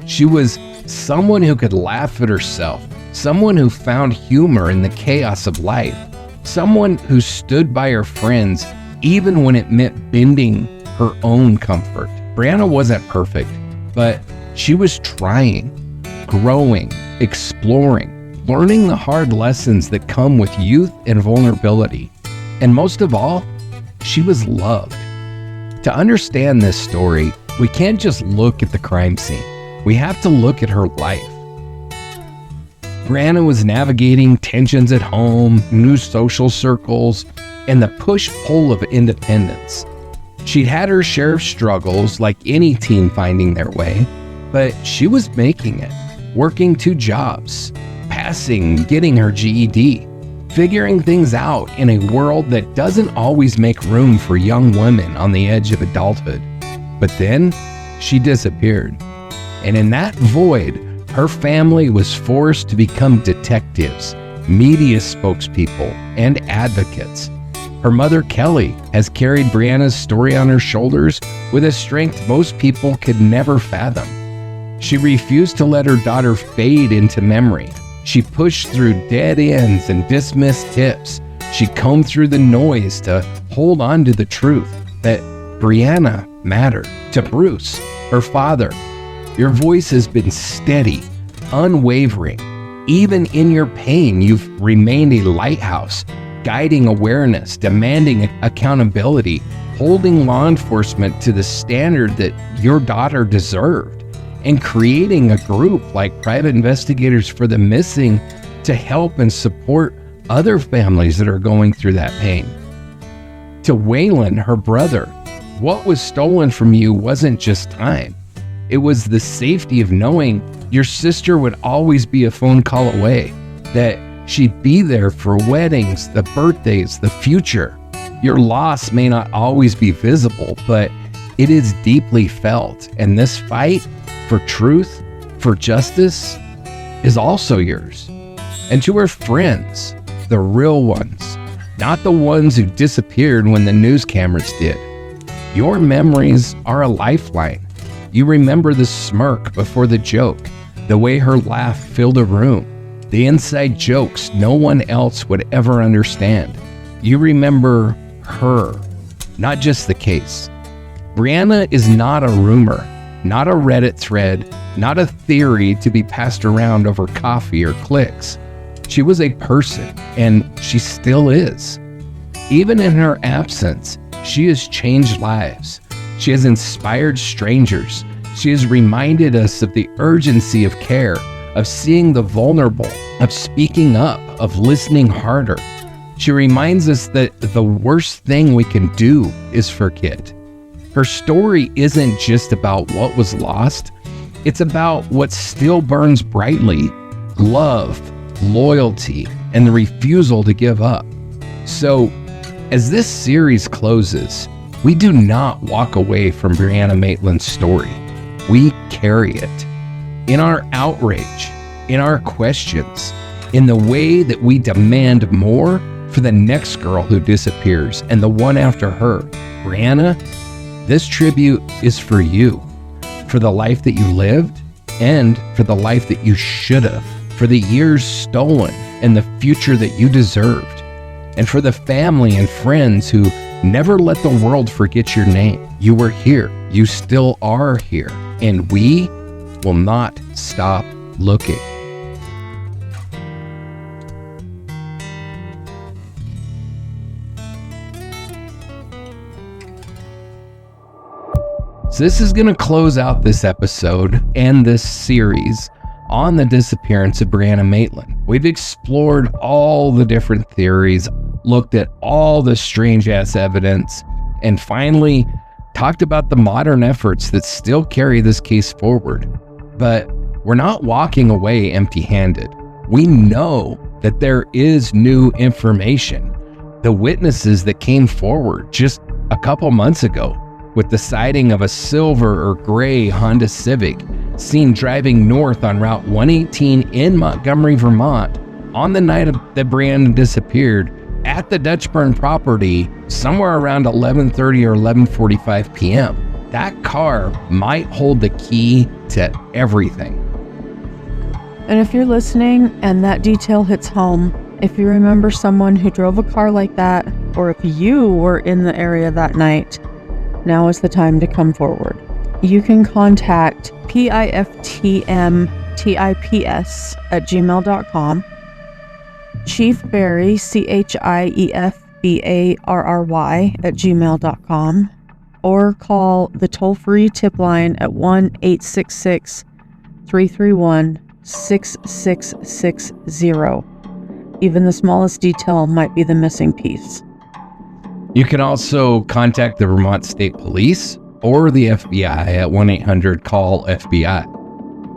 She was someone who could laugh at herself, someone who found humor in the chaos of life, someone who stood by her friends even when it meant bending her own comfort. Brianna wasn't perfect, but she was trying, growing, exploring, learning the hard lessons that come with youth and vulnerability. And most of all, she was loved. To understand this story, we can't just look at the crime scene. We have to look at her life. Brianna was navigating tensions at home, new social circles, and the push-pull of independence. She'd had her share of struggles like any teen finding their way, but she was making it, working 2 jobs, passing, getting her GED, figuring things out in a world that doesn't always make room for young women on the edge of adulthood. But then she disappeared. And in that void, her family was forced to become detectives, media spokespeople, and advocates. Her mother, Kelly, has carried Brianna's story on her shoulders with a strength most people could never fathom. She refused to let her daughter fade into memory. She pushed through dead ends and dismissed tips. She combed through the noise to hold on to the truth that Brianna mattered. To Bruce, her father, your voice has been steady, unwavering. Even in your pain, you've remained a lighthouse, guiding awareness, demanding accountability, holding law enforcement to the standard that your daughter deserved, and creating a group like Private Investigators for the Missing to help and support other families that are going through that pain. To Waylon, her brother, what was stolen from you wasn't just time. It was the safety of knowing your sister would always be a phone call away, that she'd be there for weddings, the birthdays, the future. Your loss may not always be visible, but it is deeply felt. And this fight for truth, for justice, is also yours. And to her friends, the real ones, not the ones who disappeared when the news cameras did. Your memories are a lifeline. You remember the smirk before the joke, the way her laugh filled a room, the inside jokes no one else would ever understand. You remember her, not just the case. Brianna is not a rumor, not a Reddit thread, not a theory to be passed around over coffee or clicks. She was a person, and she still is. Even in her absence, she has changed lives. She has inspired strangers. She has reminded us of the urgency of care, of seeing the vulnerable, of speaking up, of listening harder. She reminds us that the worst thing we can do is forget. Her story isn't just about what was lost. It's about what still burns brightly: love, loyalty, and the refusal to give up. So, as this series closes, we do not walk away from Brianna Maitland's story. We carry it in our outrage, in our questions, in the way that we demand more for the next girl who disappears and the one after her. Brianna, this tribute is for you, for the life that you lived and for the life that you should have, for the years stolen and the future that you deserved, and for the family and friends who never let the world forget your name. You were here, you still are here, and we will not stop looking. So this is going to close out this episode and this series on the disappearance of Brianna Maitland. We've explored all the different theories, looked at all the strange-ass evidence, and finally talked about the modern efforts that still carry this case forward. But we're not walking away empty-handed. We know that there is new information. The witnesses that came forward just a couple months ago with the sighting of a silver or gray Honda Civic seen driving north on Route 118 in Montgomery, Vermont on the night that Brianna disappeared at the Dutchburn property somewhere around 11:30 or 11:45 p.m. That car might hold the key to everything. And if you're listening and that detail hits home, if you remember someone who drove a car like that, or if you were in the area that night, now is the time to come forward. You can contact piftmtips@gmail.com, Chief Barry, CHIEFBARRY @gmail.com, or call the toll-free tip line at 1-866-331-6660. Even the smallest detail might be the missing piece. You can also contact the Vermont State Police or the FBI at 1-800-CALL-FBI.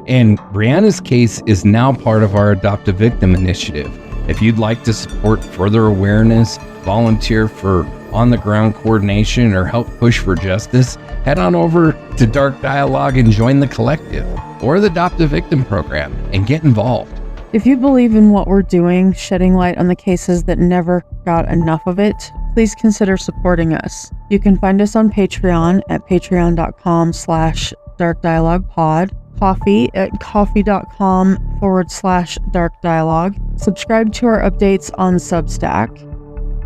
And Brianna's case is now part of our Adopt a Victim initiative. If you'd like to support further awareness, volunteer for on-the-ground coordination, or help push for justice, head on over to Dark Dialogue and join the collective or the Adopt a Victim program and get involved. If you believe in what we're doing, shedding light on the cases that never got enough of it, please consider supporting us. You can find us on Patreon at patreon.com/darkdialoguepod, Coffee at coffee.com/darkdialogue. Subscribe to our updates on Substack,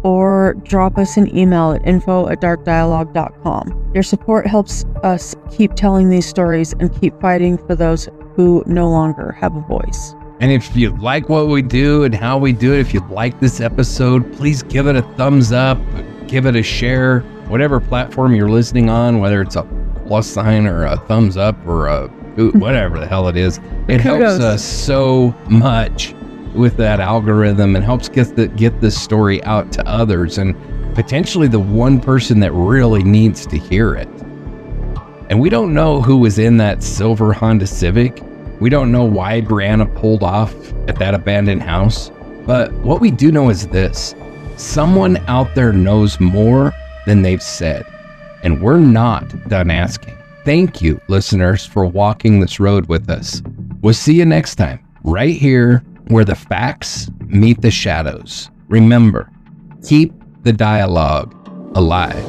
or drop us an email at info@darkdialogue.com. Your support helps us keep telling these stories and keep fighting for those who no longer have a voice. And if you like what we do and how we do it, if you like this episode, please give it a thumbs up, give it a share, whatever platform you're listening on, whether it's a plus sign or a thumbs up or a whatever the hell it is. It helps us so much with that algorithm and helps get this story out to others and potentially the one person that really needs to hear it. And we don't know who was in that silver Honda Civic. We don't know why Brianna pulled off at that abandoned house. But what we do know is this: someone out there knows more than they've said. And we're not done asking. Thank you, listeners, for walking this road with us. We'll see you next time, right here where the facts meet the shadows. Remember, keep the dialogue alive.